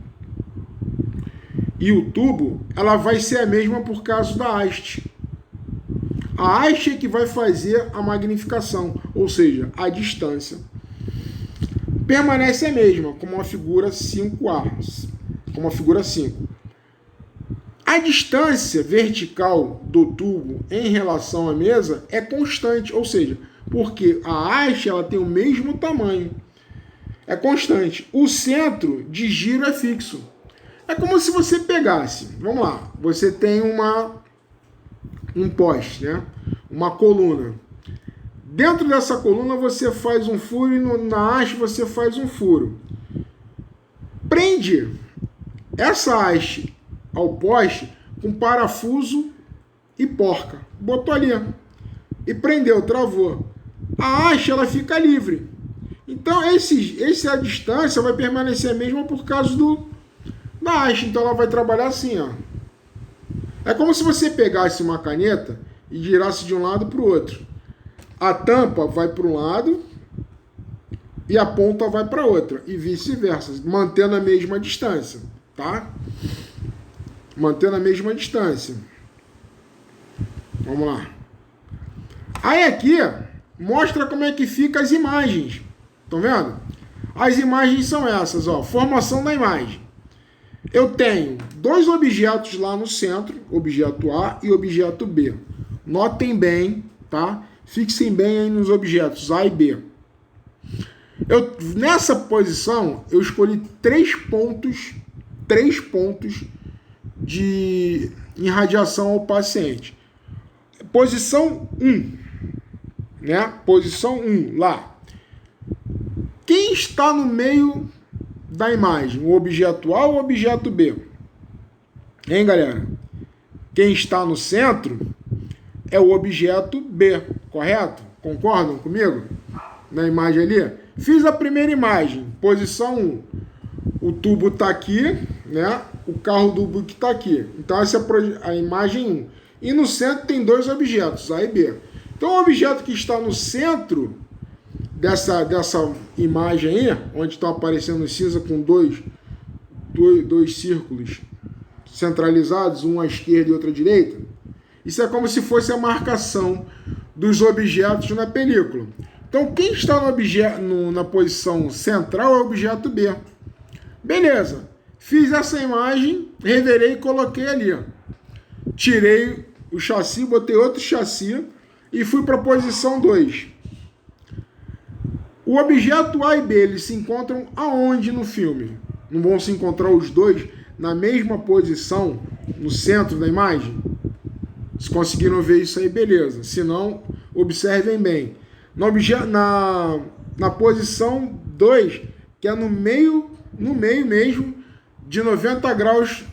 [SPEAKER 1] e o tubo, ela vai ser a mesma por causa da haste. A haste é que vai fazer a magnificação, ou seja, a distância permanece a mesma, como a figura 5A, como a figura 5. A distância vertical do tubo em relação à mesa é constante, ou seja, porque a haste ela tem o mesmo tamanho, é constante. O centro de giro é fixo. É como se você pegasse, vamos lá, você tem um poste, né? Uma coluna. Dentro dessa coluna você faz um furo e na haste você faz um furo. Prende essa haste ao poste com parafuso e porca. Botou ali e prendeu, travou. A haste ela fica livre. Então a distância vai permanecer a mesma por causa da haste. Então ela vai trabalhar assim, ó. É como se você pegasse uma caneta e girasse de um lado para o outro. A tampa vai para um lado e a ponta vai para outra e vice-versa, mantendo a mesma distância, tá? Mantendo a mesma distância. Vamos lá. Aí aqui mostra como é que fica as imagens. Estão vendo? As imagens são essas, ó. Formação da imagem. Eu tenho dois objetos lá no centro, objeto A e objeto B. Notem bem, tá? Fixem bem aí nos objetos A e B. Nessa posição, eu escolhi três pontos de irradiação ao paciente. Posição 1, né? Posição 1, lá. Quem está no meio da imagem? O objeto A ou o objeto B? Hein, galera? Quem está no centro é o objeto B, correto? Concordam comigo? Na imagem ali? Fiz a primeira imagem, posição 1. O tubo está aqui, né? O carro do book está aqui. Então essa é a imagem 1. E no centro tem dois objetos, A e B. Então o objeto que está no centro dessa imagem aí, onde estão aparecendo cinza com dois círculos centralizados, um à esquerda e outro à direita, isso é como se fosse a marcação dos objetos na película. Então quem está na posição central é o objeto B. Beleza, fiz essa imagem, revelei e coloquei ali. Tirei o chassi, botei outro chassi e fui para a posição 2. O objeto A e B, eles se encontram aonde no filme? Não vão se encontrar os dois na mesma posição, no centro da imagem? Se conseguiram ver isso aí, beleza. Se não, observem bem. Na posição 2, que é no meio mesmo, de 90 graus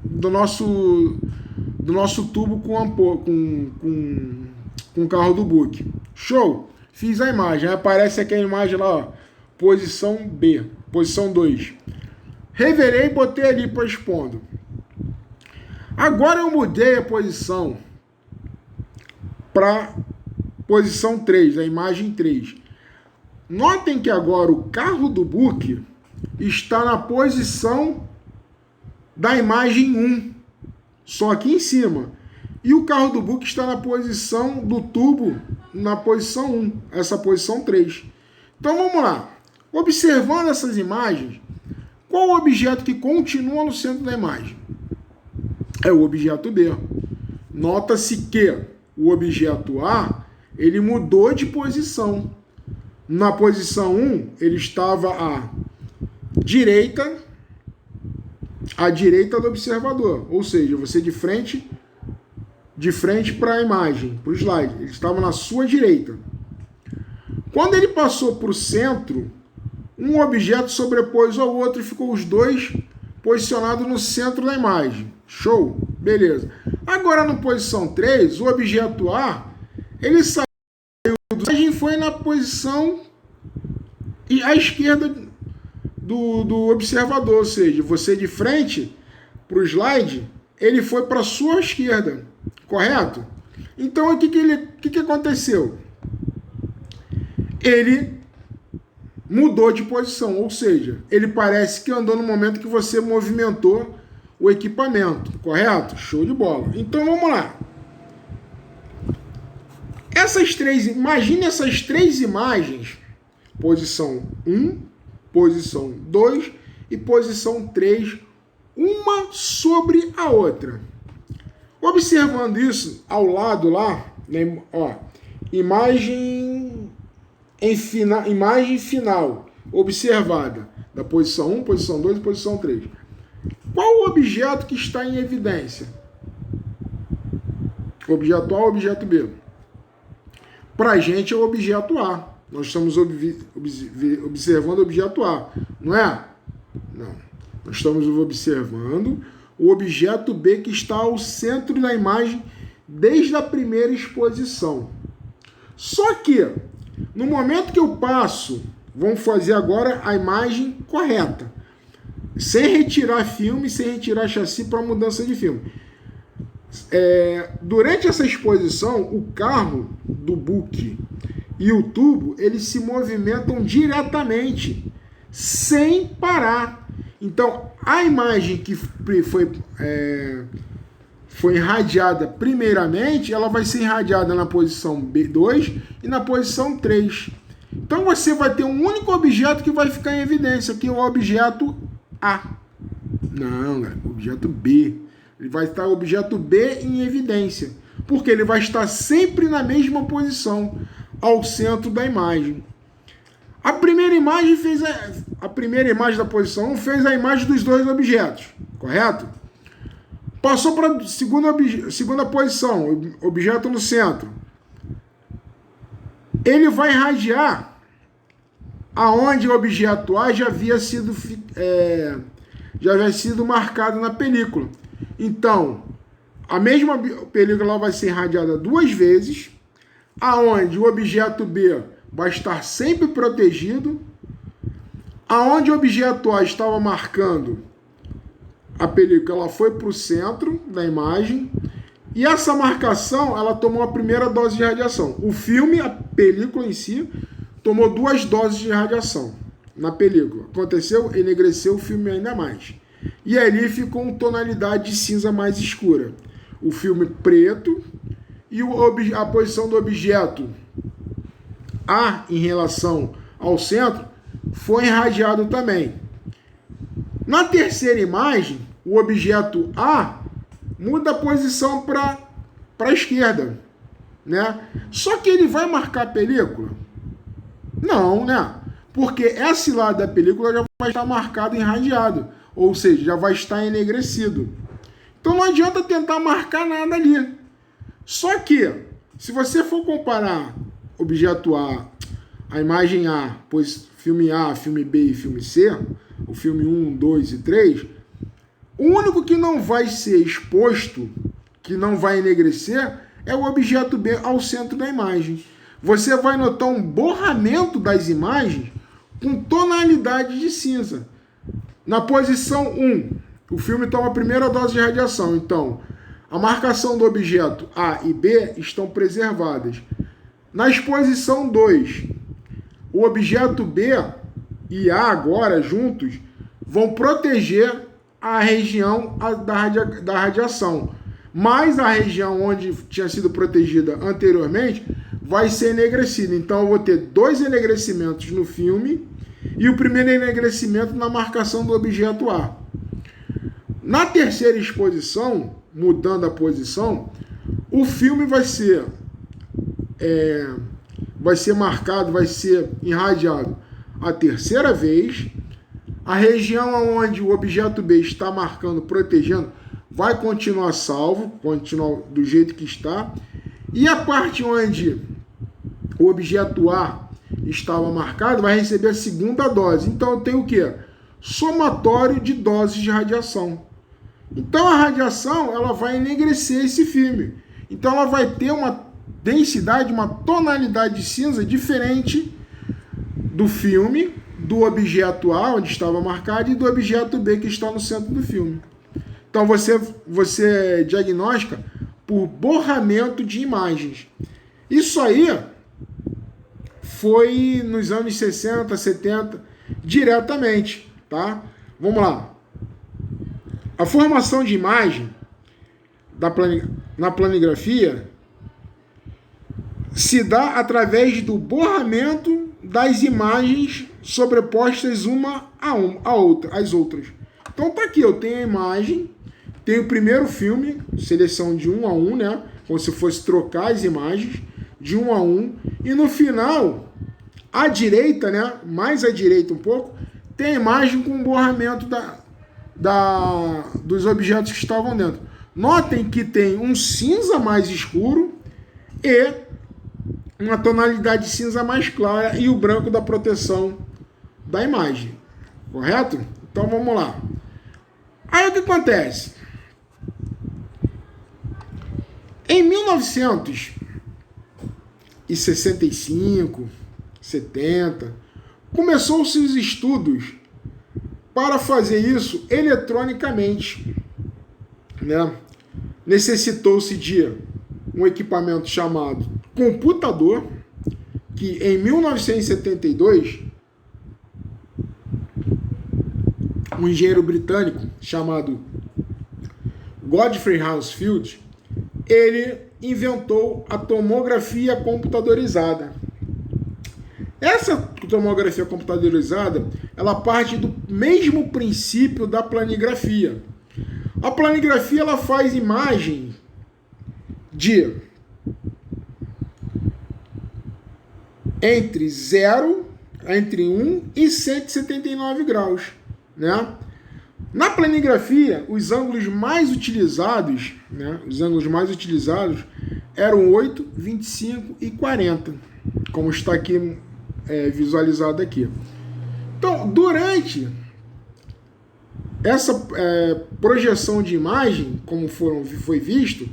[SPEAKER 1] do nosso tubo com o carro do Book. Show! Fiz a imagem. Aí aparece aqui a imagem lá, ó, posição B, posição 2. Revelei e botei ali para expondo. Agora eu mudei a posição para posição 3, a imagem 3. Notem que agora o carro do Book está na posição da imagem 1, só aqui em cima. E o carro do Book está na posição do tubo, na posição 1, essa posição 3. Então vamos lá. Observando essas imagens, qual o objeto que continua no centro da imagem? É o objeto B. Nota-se que o objeto A, ele mudou de posição. Na posição 1, ele estava à direita do observador. Ou seja, você de frente para a imagem, para o slide. Ele estava na sua direita. Quando ele passou para o centro, um objeto sobrepôs ao outro e ficou os dois posicionados no centro da imagem. Show? Beleza. Agora, na posição 3, o objeto A, ele saiu do slide e foi na posição à esquerda do observador. Ou seja, você de frente para o slide, ele foi para a sua esquerda. Correto? Então, o que aconteceu? Ele mudou de posição, ou seja, ele parece que andou no momento que você movimentou o equipamento, correto? Show de bola. Então, vamos lá. Imagine essas três imagens, posição 1, posição 2 e posição 3, uma sobre a outra. Observando isso, ao lado lá, né, ó, imagem final observada, da posição 1, posição 2 e posição 3. Qual o objeto que está em evidência? Objeto A ou objeto B? Para a gente é o objeto A. Nós estamos observando o objeto A, não é? Não. Nós estamos observando o objeto B que está ao centro da imagem desde a primeira exposição. Só que, no momento que eu passo, vamos fazer agora a imagem correta. Sem retirar filme, sem retirar chassi para mudança de filme. Durante essa exposição, o carro do Book e o tubo, eles se movimentam diretamente, sem parar. Então, a imagem que foi irradiada primeiramente, ela vai ser irradiada na posição B2 e na posição 3. Então, você vai ter um único objeto que vai ficar em evidência, que é o objeto A. Não, o objeto B. Ele vai estar o objeto B em evidência, porque ele vai estar sempre na mesma posição, ao centro da imagem. A primeira imagem da posição 1 fez a imagem dos dois objetos, correto? Passou para a segunda posição, objeto no centro. Ele vai irradiar aonde o objeto A já havia sido marcado na película. Então, a mesma película vai ser irradiada duas vezes, aonde o objeto B vai estar sempre protegido, aonde o objeto A estava marcando a película, ela foi para o centro da imagem, e essa marcação, ela tomou a primeira dose de radiação. O filme, a película em si, tomou 2 doses de radiação na película. Aconteceu, enegreceu o filme ainda mais. E ali ficou uma tonalidade de cinza mais escura. O filme preto e a posição do objeto A em relação ao centro foi irradiado também. Na terceira imagem, o objeto A muda a posição para a esquerda, né? Só que ele vai marcar a película? Não, né? Porque esse lado da película já vai estar marcado irradiado, ou seja, já vai estar enegrecido. Então não adianta tentar marcar nada ali. Só que, se você for comparar objeto a imagem A, pois filme A, filme B e filme C, o filme 1, 2 e 3, o único que não vai ser exposto, que não vai enegrecer, é o objeto B ao centro da imagem. Você vai notar um borramento das imagens com tonalidade de cinza. Na posição 1, o filme toma a primeira dose de radiação, então a marcação do objeto A e B estão preservadas. Na exposição 2, o objeto B e A agora juntos vão proteger a região da radiação, mas a região onde tinha sido protegida anteriormente vai ser enegrecida. Então eu vou ter 2 enegrecimentos no filme e o primeiro enegrecimento na marcação do objeto A. Na terceira exposição, mudando a posição, o filme vai ser marcado, vai ser irradiado a terceira vez. A região onde o objeto B está marcando, protegendo, vai continuar salvo, continuar do jeito que está. E a parte onde o objeto A estava marcado vai receber a segunda dose. Então eu tenho o quê? Somatório de doses de radiação. Então a radiação ela vai enegrecer esse filme. Então ela vai ter uma densidade, uma tonalidade de cinza diferente do filme, do objeto A, onde estava marcado, e do objeto B, que está no centro do filme. Então você diagnostica por borramento de imagens. Isso aí foi nos anos 60, 70, diretamente, tá? Vamos lá. A formação de imagem na planigrafia se dá através do borramento das imagens sobrepostas uma a outra, as outras. Então tá aqui, eu tenho a imagem, tenho o primeiro filme, seleção de 1 a 1, né? Como se fosse trocar as imagens de 1 a 1, e no final, à direita, né? Mais à direita um pouco, tem a imagem com o borramento dos objetos que estavam dentro. Notem que tem um cinza mais escuro e uma tonalidade de cinza mais clara e o branco da proteção da imagem. Correto? Então vamos lá. Aí o que acontece? Em 1965, 70, começou-se os estudos para fazer isso eletronicamente, né? Necessitou-se de um equipamento chamado computador, que em 1972, um engenheiro britânico chamado Godfrey Hounsfield, ele inventou a tomografia computadorizada. Essa tomografia computadorizada, ela parte do mesmo princípio da planigrafia. A planigrafia ela faz imagem de entre 1 e 179 graus, né? Na planigrafia, os ângulos mais utilizados, eram 8, 25 e 40, como está aqui visualizado aqui. Então, durante essa projeção de imagem, como foi visto,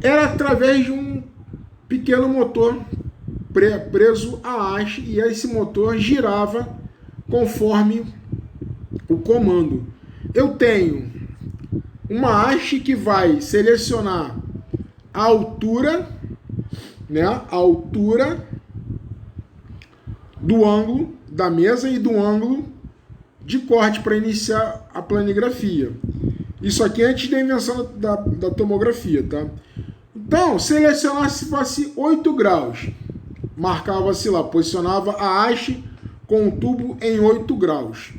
[SPEAKER 1] era através de um pequeno motor preso à haste, e esse motor girava conforme o comando. Eu tenho uma haste que vai selecionar a altura, né, a altura do ângulo da mesa e do ângulo de corte para iniciar a planigrafia. Isso aqui é antes da invenção da tomografia, tá? Então, selecionasse 8 graus, marcava-se lá, posicionava a haste com o tubo em 8 graus.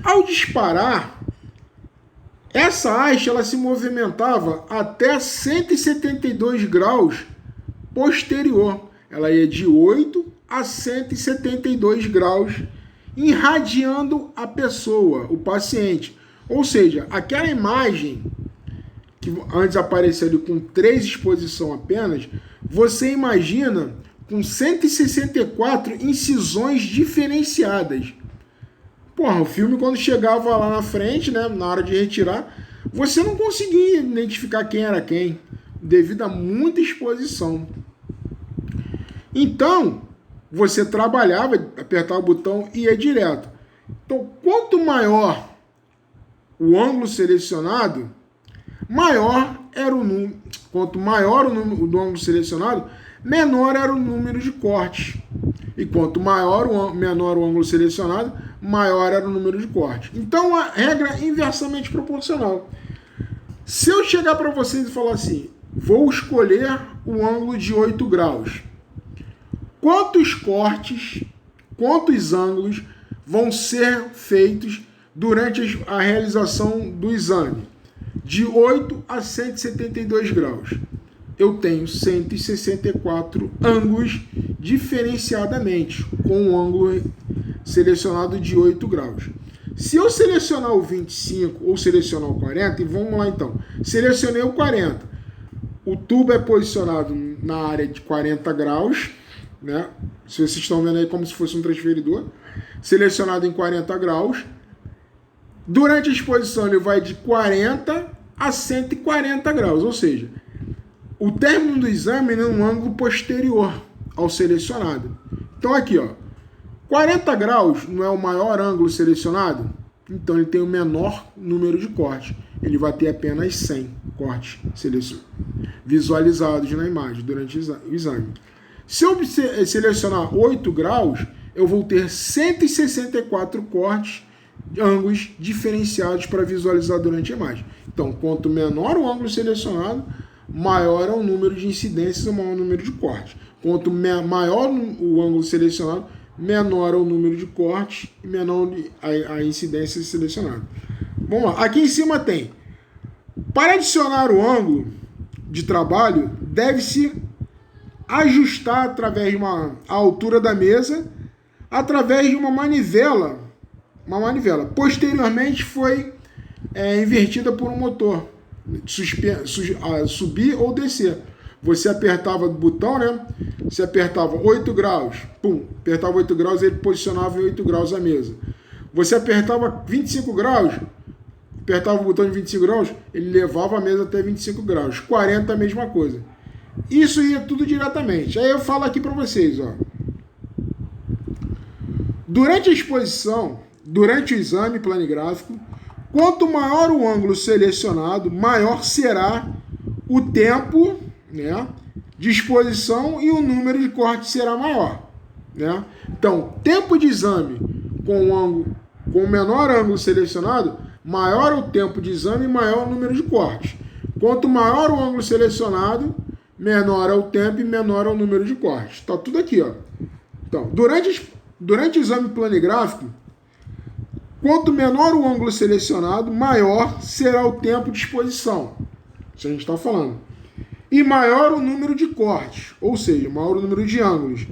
[SPEAKER 1] Ao disparar, essa haste ela se movimentava até 172 graus posterior. ela ia de 8 a 172 graus, irradiando a pessoa, o paciente. Ou seja, aquela imagem que antes aparecia ali com 3 exposições apenas, você imagina com 164 incisões diferenciadas. Porra, o filme quando chegava lá na frente, né, na hora de retirar, você não conseguia identificar quem era quem, devido a muita exposição. Então, você trabalhava, apertava o botão e ia direto. Então, quanto maior o ângulo selecionado, maior era o número. Quanto maior o número do ângulo selecionado, menor era o número de cortes. E quanto menor o ângulo selecionado, maior era o número de cortes. Então, a regra é inversamente proporcional. Se eu chegar para vocês e falar assim, vou escolher o ângulo de 8 graus, quantos cortes, quantos ângulos vão ser feitos durante a realização do exame? De 8 a 172 graus. Eu tenho 164 ângulos diferenciadamente, com um ângulo selecionado de 8 graus. Se eu selecionar o 25 ou selecionar o 40, e vamos lá então, selecionei o 40. O tubo é posicionado na área de 40 graus, né? Se vocês estão vendo aí como se fosse um transferidor, selecionado em 40 graus. Durante a exposição ele vai de 40 a 140 graus, ou seja, o término do exame é um ângulo posterior ao selecionado. Então aqui, ó, 40 graus não é o maior ângulo selecionado? Então ele tem o menor número de cortes. Ele vai ter apenas 100 cortes visualizados na imagem durante o exame. Se eu selecionar 8 graus, eu vou ter 164 cortes, ângulos diferenciados para visualizar durante a imagem. Então, quanto menor o ângulo selecionado, maior é o número de incidências e maior o número de cortes. Quanto maior o ângulo selecionado, menor é o número de cortes e menor a incidência selecionada. Vamos lá. Aqui em cima tem, para adicionar o ângulo de trabalho, deve-se ajustar através de a altura da mesa, através de uma manivela. Posteriormente foi invertida por um motor, subir ou descer. Você apertava o botão, né? Você apertava 8 graus, pum, apertava 8 graus, ele posicionava em 8 graus a mesa. Você apertava 25 graus, apertava o botão de 25 graus, ele levava a mesa até 25 graus. 40 a mesma coisa. Isso ia tudo diretamente. Aí eu falo aqui para vocês, ó. Durante a exposição, durante o exame planigráfico, quanto maior o ângulo selecionado, maior será o tempo, né, de exposição e o número de cortes será maior, né? Então, tempo de exame com o menor ângulo selecionado, maior o tempo de exame e maior o número de cortes. Quanto maior o ângulo selecionado, menor é o tempo e menor é o número de cortes. Está tudo aqui, ó. Então, durante o exame planigráfico, quanto menor o ângulo selecionado, maior será o tempo de exposição. Isso a gente está falando. E maior o número de cortes, ou seja, maior o número de ângulos.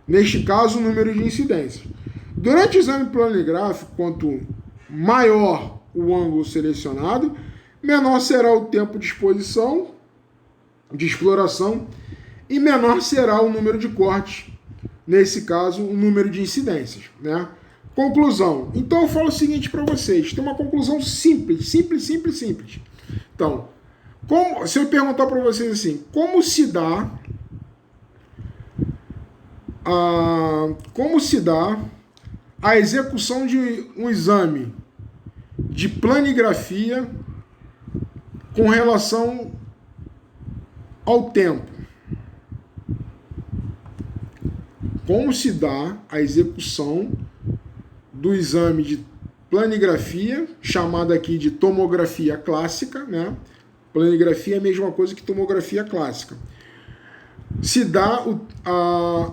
[SPEAKER 1] Neste caso, o número de incidências. Durante o exame planigráfico, quanto maior o ângulo selecionado, menor será o tempo de exposição, de exploração, e menor será o número de cortes. Nesse caso, o número de incidências, né? Conclusão. Então eu falo o seguinte para vocês, tem uma conclusão simples. Então, se eu perguntar para vocês assim, como se dá a execução de um exame de planigrafia com relação ao tempo? Como se dá a execução do exame de planigrafia, chamada aqui de tomografia clássica, né? Planigrafia é a mesma coisa que tomografia clássica. Se dá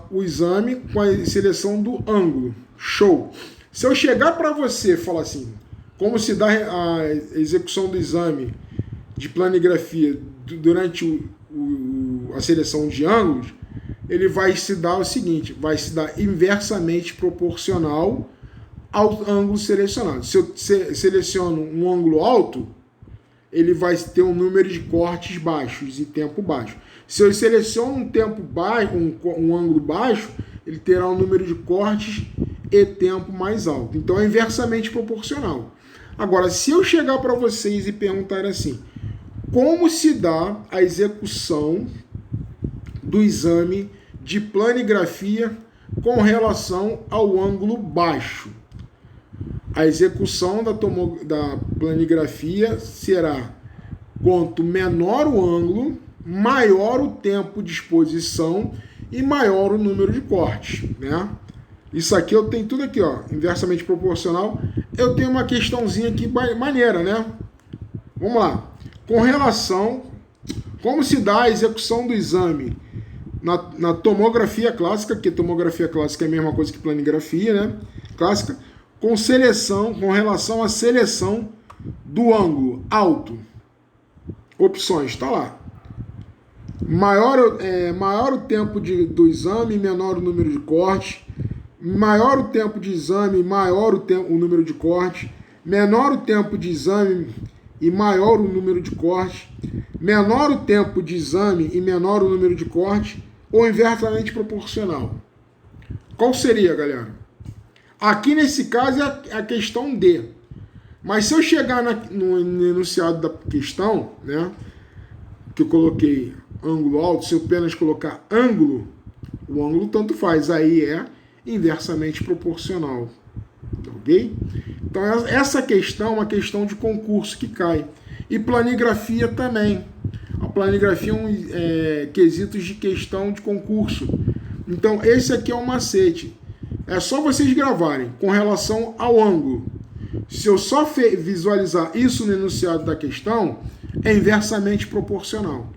[SPEAKER 1] o exame com a seleção do ângulo. Show! Se eu chegar para você e falar assim, como se dá a execução do exame de planigrafia durante a seleção de ângulos, ele vai se dar o seguinte, vai se dar inversamente proporcional ao ângulo selecionado. Se eu seleciono um ângulo alto, ele vai ter um número de cortes baixos e tempo baixo. Se eu seleciono um tempo baixo, um ângulo baixo, ele terá um número de cortes e tempo mais alto. Então é inversamente proporcional. Agora, se eu chegar para vocês e perguntar assim, como se dá a execução do exame de planigrafia com relação ao ângulo baixo? A execução da planigrafia será quanto menor o ângulo, maior o tempo de exposição e maior o número de cortes, né? Isso aqui eu tenho tudo aqui, ó, inversamente proporcional. Eu tenho uma questãozinha aqui maneira, né? Vamos lá. Com relação, como se dá a execução do exame na tomografia clássica, que tomografia clássica é a mesma coisa que planigrafia, né? Clássica, com relação à seleção do ângulo alto. Opções, está lá. Maior o tempo do exame, menor o número de cortes. Maior o tempo de exame, maior o número de cortes. Menor o tempo de exame e maior o número de cortes. Menor o tempo de exame e menor o número de cortes. Ou inversamente proporcional. Qual seria, galera? Aqui nesse caso é a questão D. Mas se eu chegar no enunciado da questão, né, que eu coloquei ângulo alto, se eu apenas colocar ângulo, o ângulo tanto faz, aí é inversamente proporcional. Ok? Então essa questão é uma questão de concurso que cai. E planigrafia também. A planigrafia é quesitos de questão de concurso. Então esse aqui é um macete. É só vocês gravarem com relação ao ângulo. Se eu só visualizar isso no enunciado da questão, é inversamente proporcional.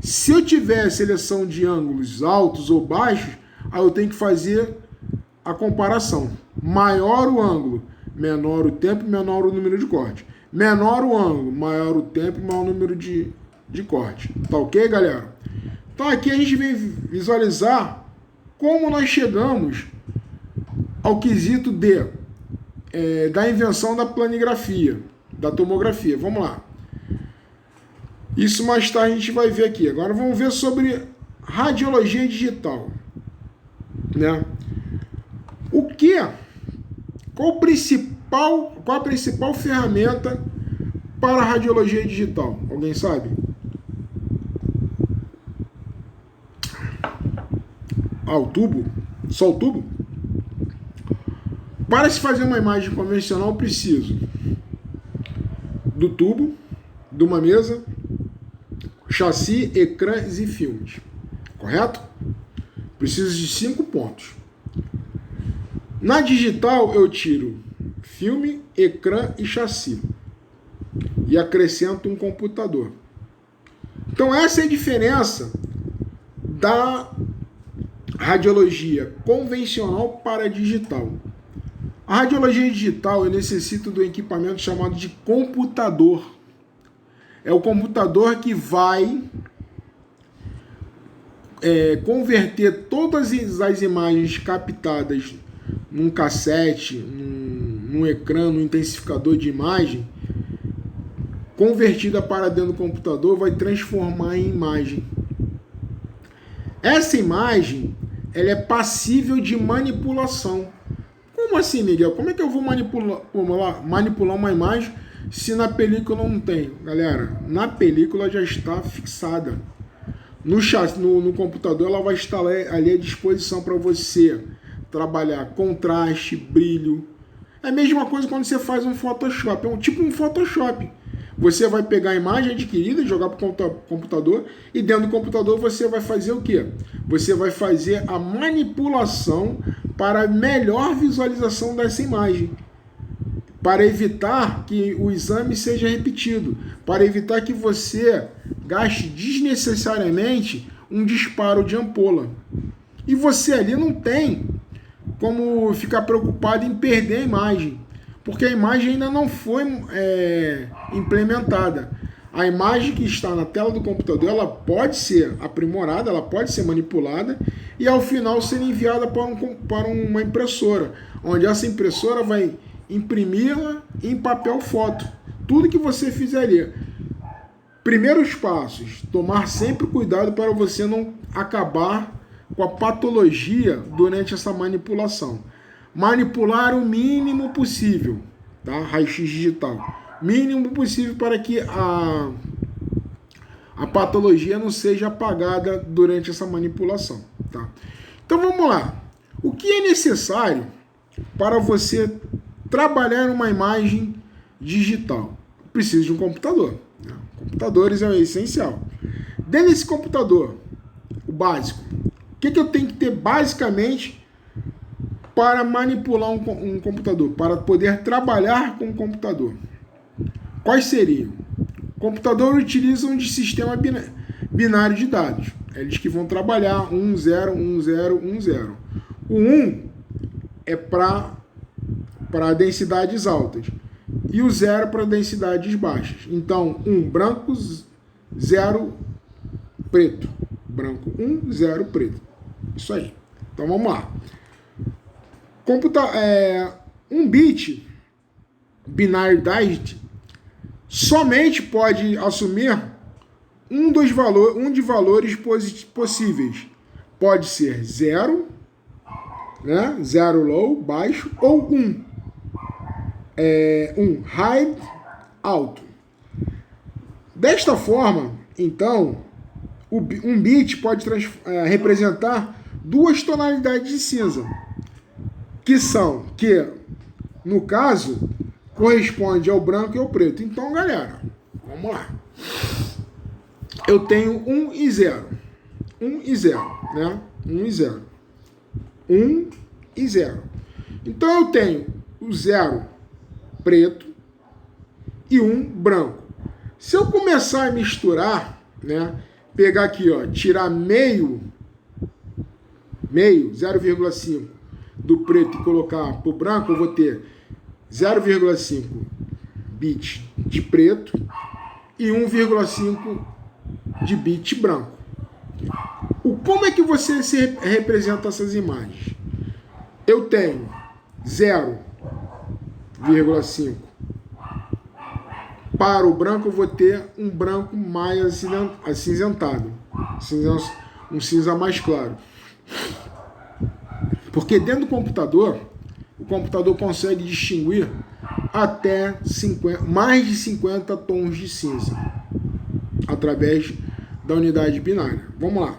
[SPEAKER 1] Se eu tiver a seleção de ângulos altos ou baixos, aí eu tenho que fazer a comparação. Maior o ângulo, menor o tempo, menor o número de corte. Menor o ângulo, maior o tempo, maior o número de corte. Tá ok, galera? Então aqui a gente vem visualizar como nós chegamos ao quesito da invenção da planigrafia, da tomografia. Vamos lá. Isso mais tarde a gente vai ver aqui. Agora vamos ver sobre radiologia digital, né? Qual a principal ferramenta para a radiologia digital? Alguém sabe? O tubo? Só o tubo? Para se fazer uma imagem convencional, eu preciso do tubo, de uma mesa, chassi, ecrãs e filmes. Correto? Preciso de 5 pontos. Na digital, eu tiro filme, ecrã e chassi. E acrescento um computador. Então, essa é a diferença da radiologia convencional para a digital. A radiologia digital necessita do equipamento chamado de computador. É o computador que vai converter todas as imagens captadas num cassete, num ecrã, num intensificador de imagem, convertida para dentro do computador, vai transformar em imagem. Essa imagem, ela é passível de manipulação. Como assim, Miguel? Como é que eu vou manipular uma imagem se na película não tem? Galera, na película já está fixada. No computador ela vai estar ali à disposição para você trabalhar contraste, brilho. É a mesma coisa quando você faz um Photoshop. É tipo um Photoshop. Você vai pegar a imagem adquirida, jogar para o computador e dentro do computador você vai fazer o quê? Você vai fazer a manipulação para melhor visualização dessa imagem, para evitar que o exame seja repetido, para evitar que você gaste desnecessariamente um disparo de ampola. E você ali não tem como ficar preocupado em perder a imagem, porque a imagem ainda não foi implementada. A imagem que está na tela do computador, ela pode ser aprimorada, ela pode ser manipulada e ao final ser enviada para uma impressora, onde essa impressora vai imprimi-la em papel foto. Tudo que você fizer ali. Primeiros passos, tomar sempre cuidado para você não acabar com a patologia durante essa manipulação. Manipular o mínimo possível, tá? Raio-x digital. Mínimo possível para que a patologia não seja apagada durante essa manipulação, tá? Então vamos lá. O que é necessário para você trabalhar uma imagem digital? Precisa de um computador. Né? Computadores é essencial. Dentro desse computador, o básico, o que eu tenho que ter basicamente para manipular um computador, para poder trabalhar com um computador? Quais seriam? O computador utiliza um sistema binário de dados. Eles que vão trabalhar 1, 0, 1, 0, 1, 0. O 1 é para densidades altas e o 0 para densidades baixas. Então, 1 branco, 0 preto. Branco 1, 0 preto. Isso aí. Então vamos lá. Um bit binaridade somente pode assumir um de valores possíveis. Pode ser 0, né? 0 low, baixo, ou 1. 1 high, alto. Desta forma, então, um bit pode representar duas tonalidades de cinza, que no caso corresponde ao branco e ao preto. Então, galera, vamos lá. Eu tenho 1 e 0. 1 e 0, né? 1 e 0. 1 e 0. Então, eu tenho o 0 preto e 1 branco. Se eu começar a misturar, né? Pegar aqui, ó, tirar meio, 0,5 do preto e colocar para o branco, eu vou ter 0,5 bit de preto e 1,5 de bit branco. Como é que você representa essas imagens? Eu tenho 0,5. Para o branco eu vou ter um branco mais acinzentado, um cinza mais claro. Porque dentro do computador, o computador consegue distinguir até mais de 50 tons de cinza através da unidade binária. Vamos lá,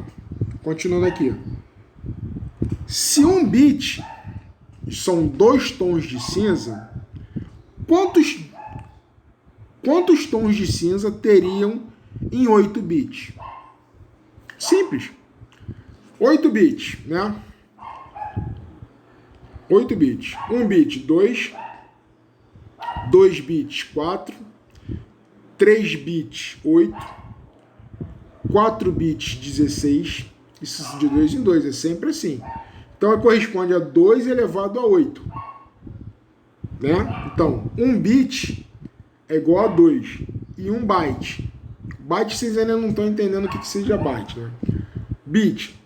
[SPEAKER 1] continuando aqui. Se um bit são 2 tons de cinza, quantos tons de cinza teriam em 8 bits? Simples. 8 bits, né? 8 bits. 1 bit, 2. 2 bits, 4. 3 bits, 8. 4 bits, 16. Isso de 2 em 2, é sempre assim. Então, corresponde a 2 elevado a 8. Né? Então, 1 bit é igual a 2. E 1 byte. Byte, vocês ainda não estão entendendo o que seja byte. Né? Bit.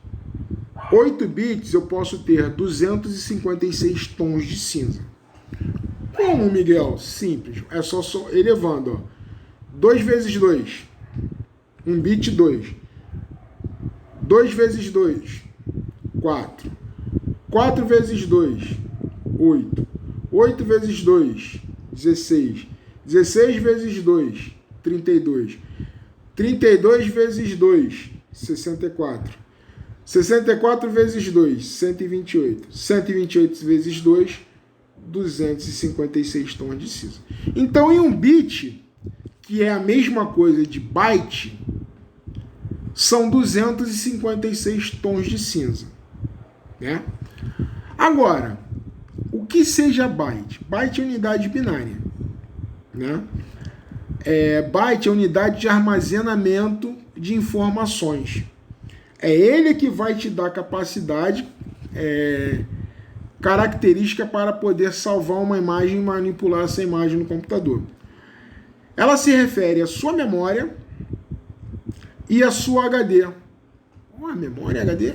[SPEAKER 1] 8 bits eu posso ter 256 tons de cinza. Como, Miguel? Simples. É só elevando. 2 vezes 2. 1 bit, 2. 2 vezes 2. 4. 4 vezes 2. 8. 8 vezes 2. 16. 16 vezes 2. 32. 32 vezes 2. 64. 64 vezes 2, 128. 128 vezes 2, 256 tons de cinza. Então, em um bit, que é a mesma coisa de byte, são 256 tons de cinza. Né? Agora, o que seja byte? Byte é unidade binária. Né? Byte é unidade de armazenamento de informações. É ele que vai te dar capacidade, característica para poder salvar uma imagem e manipular essa imagem no computador. Ela se refere à sua memória e à sua HD. Oh, a memória HD?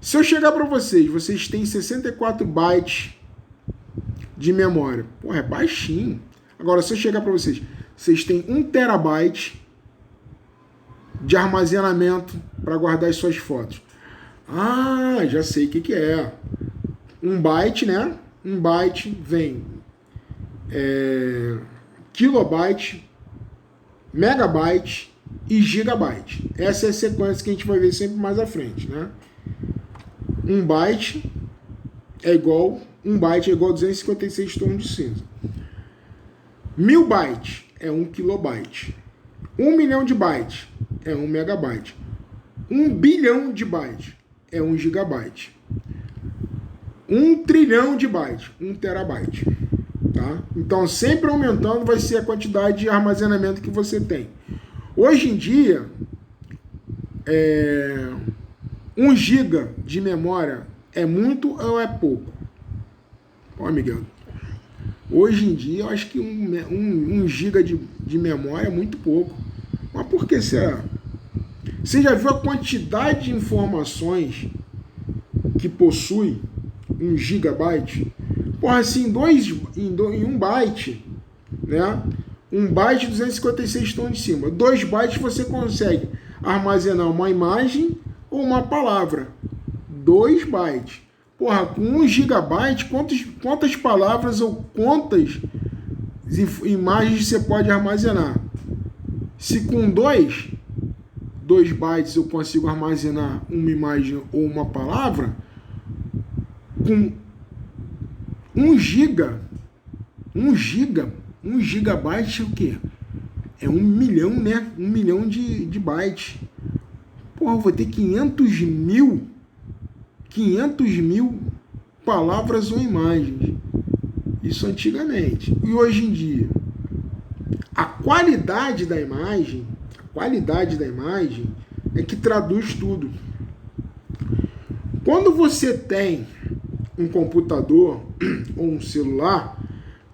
[SPEAKER 1] Se eu chegar para vocês têm 64 bytes de memória. Porra, é baixinho. Agora, se eu chegar para vocês têm 1 terabyte de armazenamento para guardar as suas fotos. Ah, já sei o que é. 1 byte, né? 1 byte vem kilobyte, megabyte e gigabyte. Essa é a sequência que a gente vai ver sempre mais à frente, né? 1 byte é igual 256 tons de cinza. 1000 bytes é 1 kilobyte. 1 milhão de bytes é 1 megabyte. 1 bilhão de bytes é 1 gigabyte. 1 trilhão de bytes, 1 terabyte. Tá? Então, sempre aumentando vai ser a quantidade de armazenamento que você tem. Hoje em dia, 1 giga de memória é muito ou é pouco? Ó, Miguel, hoje em dia eu acho que 1 giga de memória é muito pouco. Mas por que será? Você já viu a quantidade de informações que possui 1 gigabyte? Porra, assim, em 1 byte, né? 1 byte, 256 tons de cima. 2 bytes você consegue armazenar uma imagem ou uma palavra. 2 bytes. Porra, com 1 gigabyte, quantas palavras ou quantas imagens você pode armazenar? Se com 2 bytes eu consigo armazenar uma imagem ou uma palavra, com 1 gigabyte é o quê? É 1 milhão, né? 1 milhão de bytes. Porra, eu vou ter 500 mil palavras ou imagens. Isso antigamente. E hoje em dia, a qualidade da imagem é que traduz tudo. Quando você tem um computador ou um celular,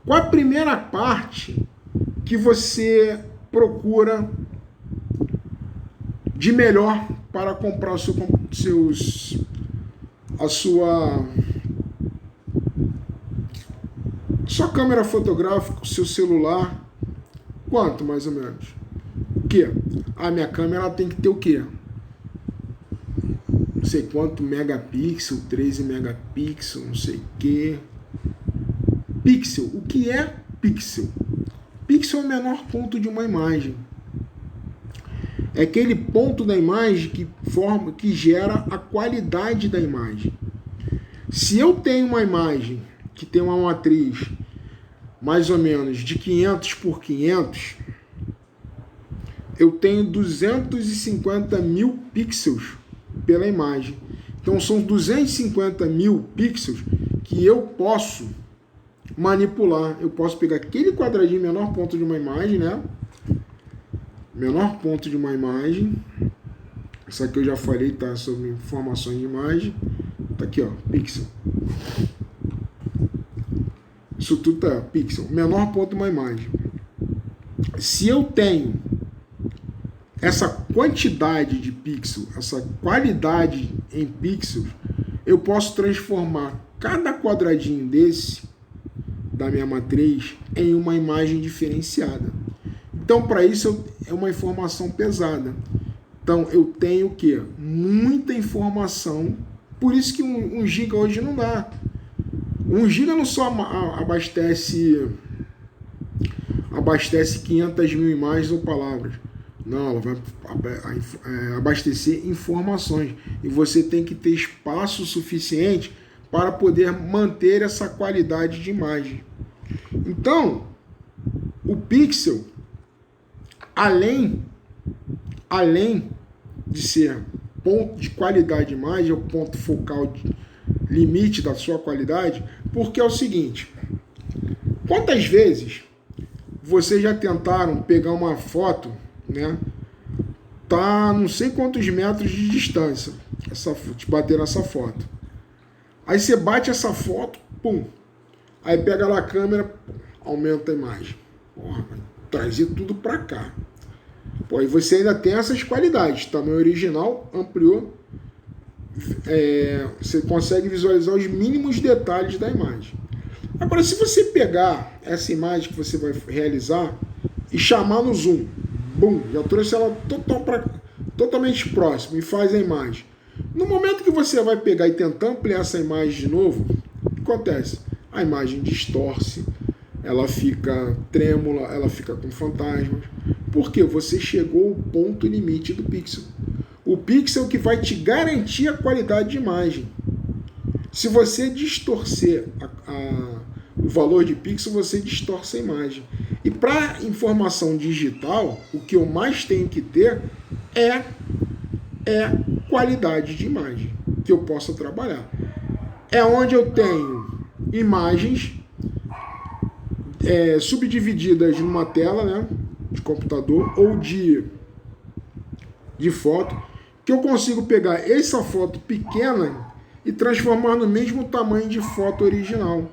[SPEAKER 1] qual a primeira parte que você procura de melhor para comprar a sua câmera fotográfica, o seu celular? Quanto, mais ou menos? O quê? A minha câmera ela tem que ter o quê? Não sei quanto megapixel, 13 megapixel, não sei o quê. Pixel. O que é pixel? Pixel é o menor ponto de uma imagem. É aquele ponto da imagem que gera a qualidade da imagem. Se eu tenho uma imagem que tem uma matriz mais ou menos de 500 por 500, eu tenho 250 mil pixels pela imagem. Então são 250 mil pixels que eu posso manipular. Eu posso pegar aquele quadradinho, menor ponto de uma imagem, né? Menor ponto de uma imagem. Isso aqui eu já falei, tá? Sobre informações de imagem. Tá aqui, ó, pixel. Isso tudo tá pixel. Menor ponto de uma imagem. Se eu tenho essa quantidade de pixel, essa qualidade em pixels, eu posso transformar cada quadradinho desse, da minha matriz, em uma imagem diferenciada. Então, para isso, é uma informação pesada. Então, eu tenho o quê? Muita informação. Por isso que 1 giga hoje não dá. 1 giga não só abastece 500 mil imagens ou palavras. Não, ela vai abastecer informações. E você tem que ter espaço suficiente para poder manter essa qualidade de imagem. Então, o pixel, além de ser ponto de qualidade de imagem, é o ponto focal limite da sua qualidade, porque é o seguinte: quantas vezes vocês já tentaram pegar uma foto, né? Tá não sei quantos metros de distância, te bater nessa foto. Aí você bate essa foto, pum. Aí pega lá a câmera, aumenta a imagem. Porra, trazer tudo para cá. Pô, e você ainda tem essas qualidades. Tamanho original, ampliou. Você consegue visualizar os mínimos detalhes da imagem. Agora, se você pegar essa imagem que você vai realizar e chamar no zoom, bum, já trouxe ela totalmente próximo e faz a imagem. No momento que você vai pegar e tentar ampliar essa imagem de novo, o que acontece? A imagem distorce, ela fica trêmula, ela fica com fantasmas. Porque você chegou ao ponto limite do pixel. O pixel que vai te garantir a qualidade de imagem. Se você distorcer o valor de pixel, você distorce a imagem. E para informação digital, o que eu mais tenho que ter é qualidade de imagem que eu possa trabalhar. É onde eu tenho imagens subdivididas numa tela, né, de computador ou de foto, que eu consigo pegar essa foto pequena e transformar no mesmo tamanho de foto original.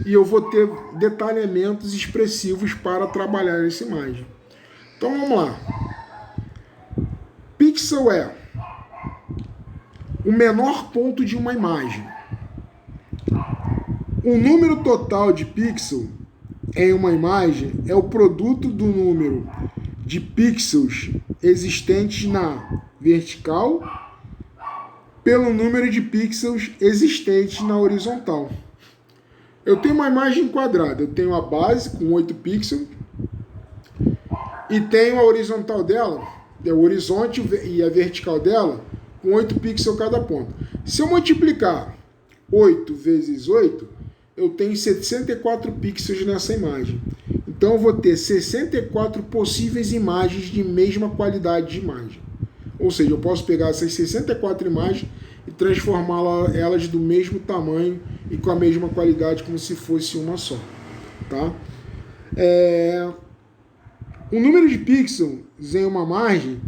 [SPEAKER 1] E eu vou ter detalhamentos expressivos para trabalhar essa imagem. Então vamos lá. Pixel é o menor ponto de uma imagem. O número total de pixels em uma imagem é o produto do número de pixels existentes na vertical pelo número de pixels existentes na horizontal. Eu tenho uma imagem quadrada, eu tenho a base com 8 pixels e tenho a horizontal dela, o horizonte e a vertical dela, com 8 pixels cada ponto. Se eu multiplicar 8 vezes 8, eu tenho 64 pixels nessa imagem. Então eu vou ter 64 possíveis imagens de mesma qualidade de imagem. Ou seja, eu posso pegar essas 64 imagens e transformá-las do mesmo tamanho e com a mesma qualidade, como se fosse uma só. Tá? O número de pixels em uma margem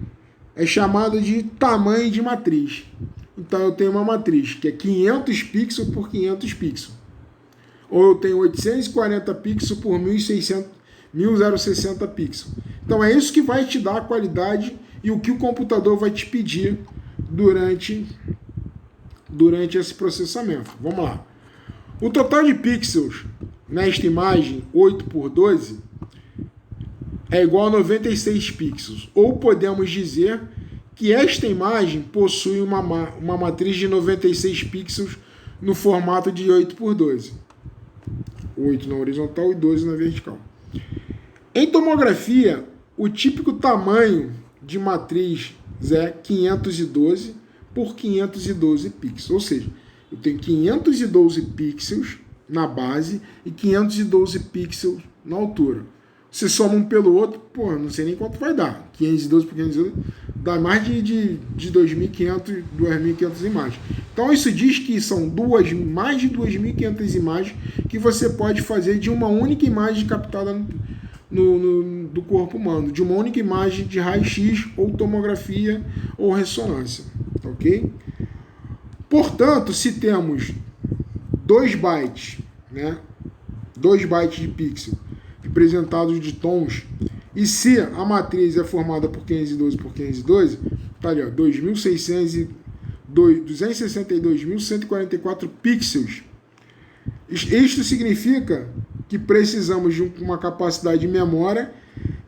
[SPEAKER 1] é chamado de tamanho de matriz. Então eu tenho uma matriz que é 500 pixels por 500 pixels. Ou eu tenho 840 pixels por 1060 pixels. Então é isso que vai te dar a qualidade e o que o computador vai te pedir durante esse processamento. Vamos lá. O total de pixels nesta imagem 8 por 12 é igual a 96 pixels. Ou podemos dizer que esta imagem possui uma matriz de 96 pixels no formato de 8 por 12. 8 na horizontal e 12 na vertical. Em tomografia, o típico tamanho de matriz é 512 por 512 pixels. Ou seja, eu tenho 512 pixels na base e 512 pixels na altura. Você soma um pelo outro, pô, não sei nem quanto vai dar. 512 por 512 dá mais de 2.500 imagens. Então isso diz que são mais de 2.500 imagens que você pode fazer de uma única imagem captada do corpo humano, de uma única imagem de raio-x ou tomografia ou ressonância, ok? Portanto, se temos 2 bytes, né, 2 bytes de pixel representados de tons, e se a matriz é formada por 512 por 512, tá ali, ó, 262.144 pixels. Isto significa que precisamos de uma capacidade de memória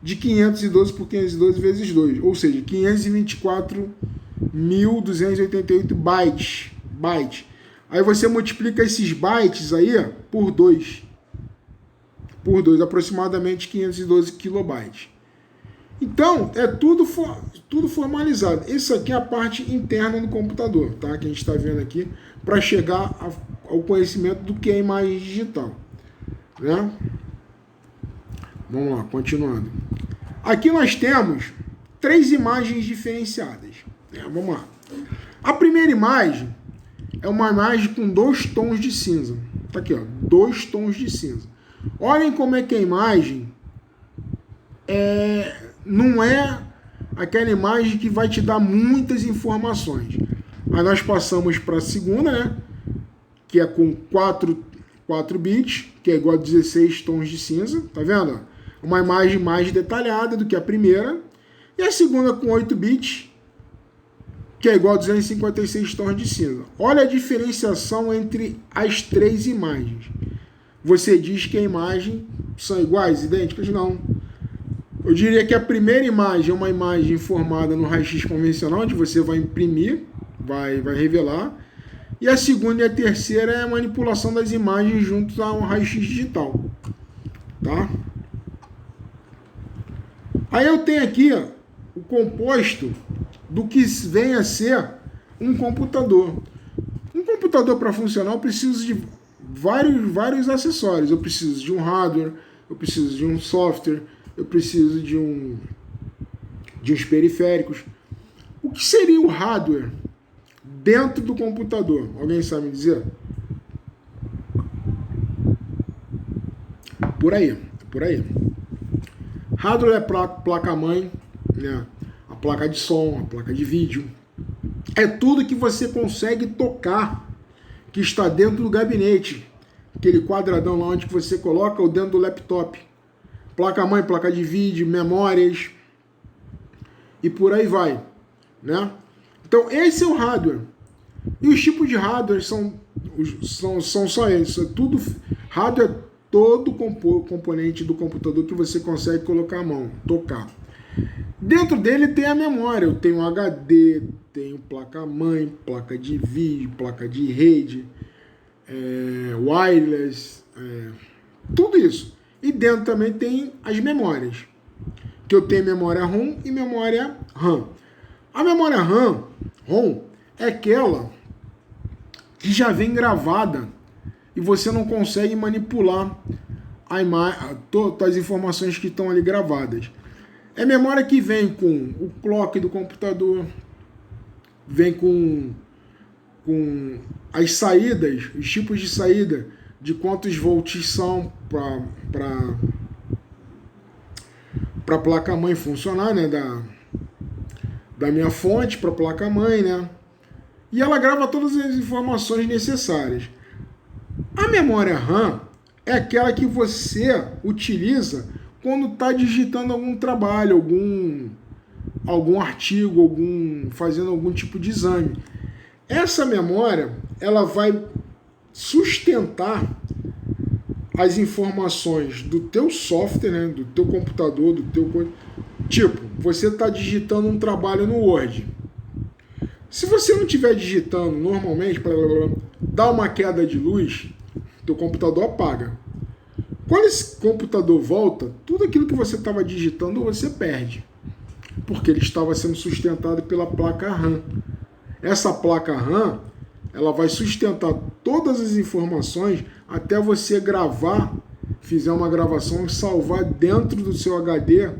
[SPEAKER 1] de 512 por 512 vezes 2, ou seja, 524.288 bytes. Aí você multiplica esses bytes aí, ó, por 2, aproximadamente 512 kilobytes. Então, é tudo formalizado. Isso aqui é a parte interna do computador, tá? Que a gente está vendo aqui, para chegar ao conhecimento do que é imagem digital. Né? Vamos lá, continuando. Aqui nós temos 3 imagens diferenciadas. Vamos lá. A primeira imagem é uma imagem com 2 tons de cinza. Tá aqui, ó, 2 tons de cinza. Olhem como é que a imagem não é aquela imagem que vai te dar muitas informações. Aí nós passamos para a segunda, né? Que é com 4 bits, que é igual a 16 tons de cinza. Tá vendo? uma imagem mais detalhada do que a primeira, e a segunda com 8 bits, que é igual a 256 tons de cinza. Olha a diferenciação entre as três imagens. Você diz que a imagem são iguais, idênticas? Não. Eu diria que a primeira imagem é uma imagem formada no raio-x convencional, onde você vai imprimir, vai revelar. E a segunda e a terceira é a manipulação das imagens junto a um raio-x digital. Tá? Aí eu tenho aqui ó, o composto do que vem a ser um computador. Um computador para funcionar eu preciso de vários acessórios. Eu preciso de um hardware, eu preciso de um software, eu preciso de uns periféricos. O que seria o hardware dentro do computador? Alguém sabe me dizer? Por aí. Hardware é placa-mãe, né? A placa de som, a placa de vídeo. É tudo que você consegue tocar, que está dentro do gabinete. Aquele quadradão lá onde você coloca o dentro do laptop. Placa-mãe, placa de vídeo, memórias e por aí vai, né? Então esse é o hardware. E os tipos de hardware são só esses. É tudo hardware, todo componente do computador que você consegue colocar a mão, tocar. Dentro dele tem a memória. Eu tenho HD, tenho placa-mãe, placa de vídeo, placa de rede, wireless, tudo isso. E dentro também tem as memórias, que eu tenho memória ROM e memória RAM. A memória ROM é aquela que já vem gravada e você não consegue manipular todas as informações que estão ali gravadas. É memória que vem com o clock do computador, vem com as saídas, os tipos de saída, de quantos volts são para a placa-mãe funcionar, né? Da minha fonte para a placa-mãe, né? E ela grava todas as informações necessárias. A memória RAM é aquela que você utiliza quando está digitando algum trabalho, algum artigo, fazendo algum tipo de exame. Essa memória, ela vai sustentar as informações do teu software, né, do teu computador, do teu... Tipo, você está digitando um trabalho no Word. Se você não estiver digitando normalmente, dá uma queda de luz, teu computador apaga. Quando esse computador volta, tudo aquilo que você estava digitando você perde, porque ele estava sendo sustentado pela placa RAM. Essa placa RAM, ela vai sustentar todas as informações até você gravar, fizer uma gravação e salvar dentro do seu HD,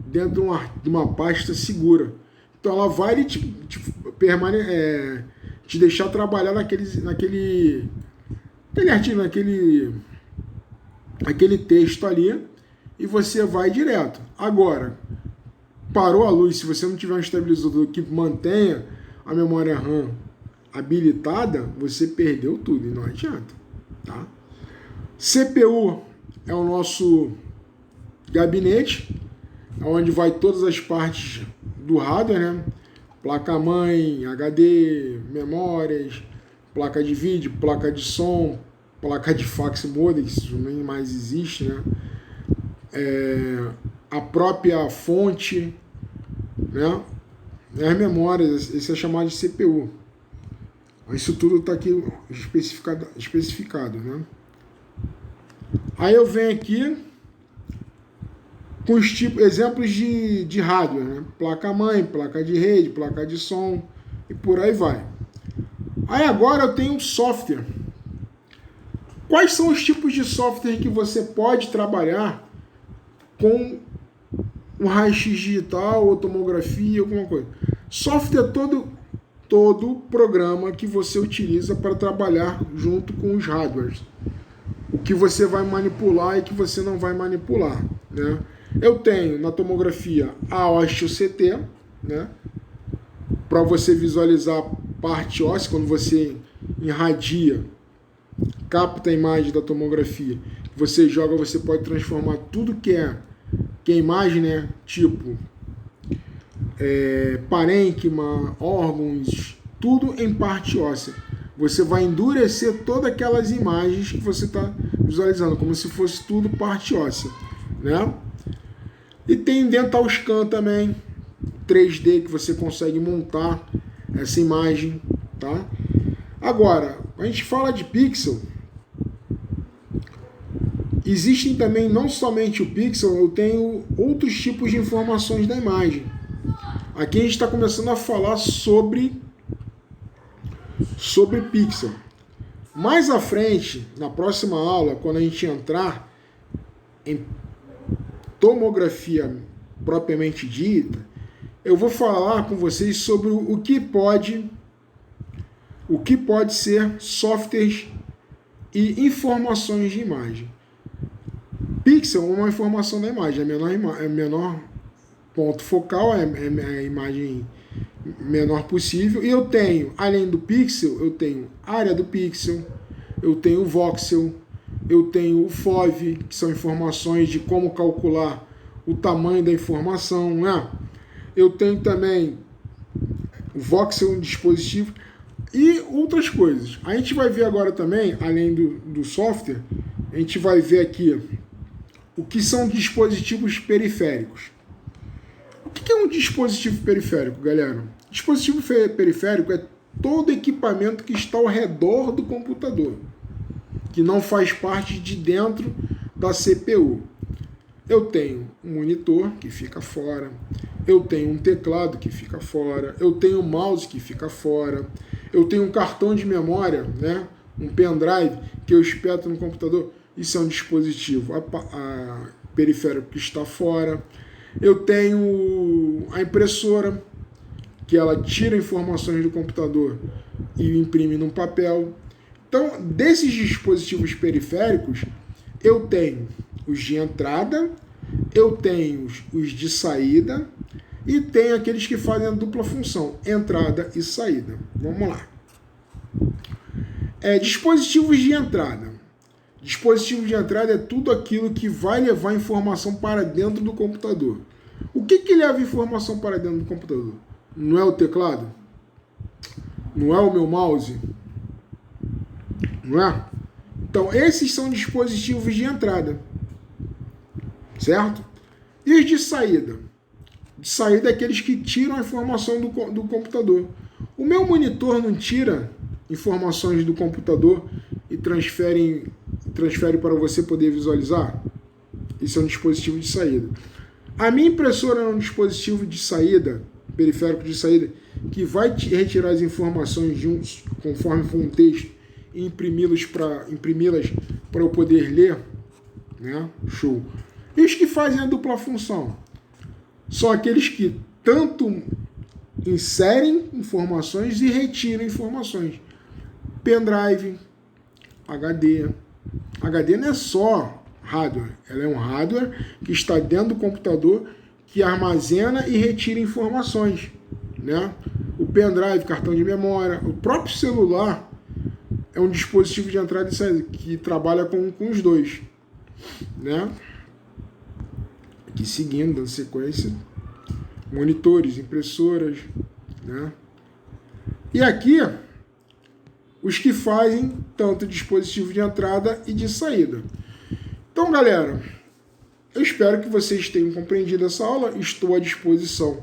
[SPEAKER 1] dentro de uma pasta segura. Então ela vai te deixar trabalhar naquele artigo, aquele texto ali, e você vai direto. Agora, parou a luz, se você não tiver um estabilizador que mantenha a memória RAM habilitada, você perdeu tudo e não adianta, tá? CPU é o nosso gabinete, onde vai todas as partes do hardware, né? Placa-mãe, HD, memórias, placa de vídeo, placa de som, placa de fax modem, que isso nem mais existe, né? A própria fonte, né? As memórias, esse é chamado de CPU. Isso tudo está aqui especificado, né? Aí eu venho aqui com os exemplos de hardware, né? Placa-mãe, placa de rede, placa de som e por aí vai. Aí agora eu tenho um software. Quais são os tipos de software que você pode trabalhar com um raio-x digital ou tomografia, alguma coisa? Software é todo programa que você utiliza para trabalhar junto com os hardwares. O que você vai manipular e que você não vai manipular, né? Eu tenho na tomografia a osteoCT, né? Para você visualizar a parte óssea, quando você irradia, capta a imagem da tomografia, você joga, você pode transformar tudo que é que é imagem, né, tipo parênquima, órgãos, tudo em parte óssea. Você vai endurecer todas aquelas imagens que você está visualizando, como se fosse tudo parte óssea, né? E tem Dental Scan também, 3D, que você consegue montar essa imagem, tá? Agora, a gente fala de pixel, existem também, não somente o pixel, eu tenho outros tipos de informações da imagem. Aqui a gente está começando a falar sobre pixel. Mais à frente, na próxima aula, quando a gente entrar em tomografia propriamente dita, eu vou falar com vocês sobre o que pode ser softwares e informações de imagem. Pixel é uma informação da imagem, é menor ponto focal, é a imagem menor possível. E eu tenho, além do pixel, eu tenho área do pixel, eu tenho o voxel, eu tenho o FOV, que são informações de como calcular o tamanho da informação, né? Eu tenho também o voxel, um dispositivo, e outras coisas. A gente vai ver agora também, além do software, a gente vai ver aqui o que são dispositivos periféricos. O que é um dispositivo periférico, galera? Dispositivo periférico é todo equipamento que está ao redor do computador, que não faz parte de dentro da CPU. Eu tenho um monitor que fica fora, eu tenho um teclado que fica fora, eu tenho um mouse que fica fora, eu tenho um cartão de memória, né? Um pendrive que eu espeto no computador. Isso é um dispositivo periférico que está fora. Eu tenho a impressora, que ela tira informações do computador e imprime num papel. Então, desses dispositivos periféricos, eu tenho os de entrada, eu tenho os de saída e tenho aqueles que fazem a dupla função, entrada e saída. Vamos lá. Dispositivos de entrada. Dispositivo de entrada é tudo aquilo que vai levar informação para dentro do computador. O que leva informação para dentro do computador? Não é o teclado? Não é o meu mouse? Não é? Então, esses são dispositivos de entrada. Certo? E os de saída? De saída é aqueles que tiram a informação do computador. O meu monitor não tira informações do computador e transfere para você poder visualizar? Isso é um dispositivo de saída. A minha impressora é um dispositivo de saída, periférico de saída, que vai retirar as informações conforme for um texto e imprimi-las para eu poder ler, né? Show. E os que fazem a dupla função? São aqueles que tanto inserem informações e retiram informações. Pendrive, HD. HD não é só hardware, ela é um hardware que está dentro do computador que armazena e retira informações, né? O pendrive, cartão de memória, o próprio celular é um dispositivo de entrada e saída que trabalha com os dois, né? Aqui seguindo, dando sequência, monitores, impressoras, né? E aqui os que fazem tanto dispositivo de entrada e de saída. Então, galera, eu espero que vocês tenham compreendido essa aula. Estou à disposição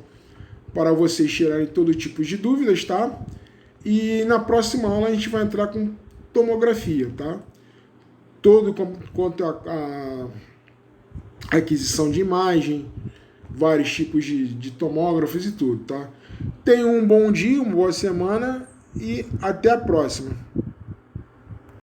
[SPEAKER 1] para vocês tirarem todo tipo de dúvidas, tá? E na próxima aula a gente vai entrar com tomografia, tá? Todo quanto a aquisição de imagem, vários tipos de tomógrafos e tudo, tá? Tenham um bom dia, uma boa semana e até a próxima.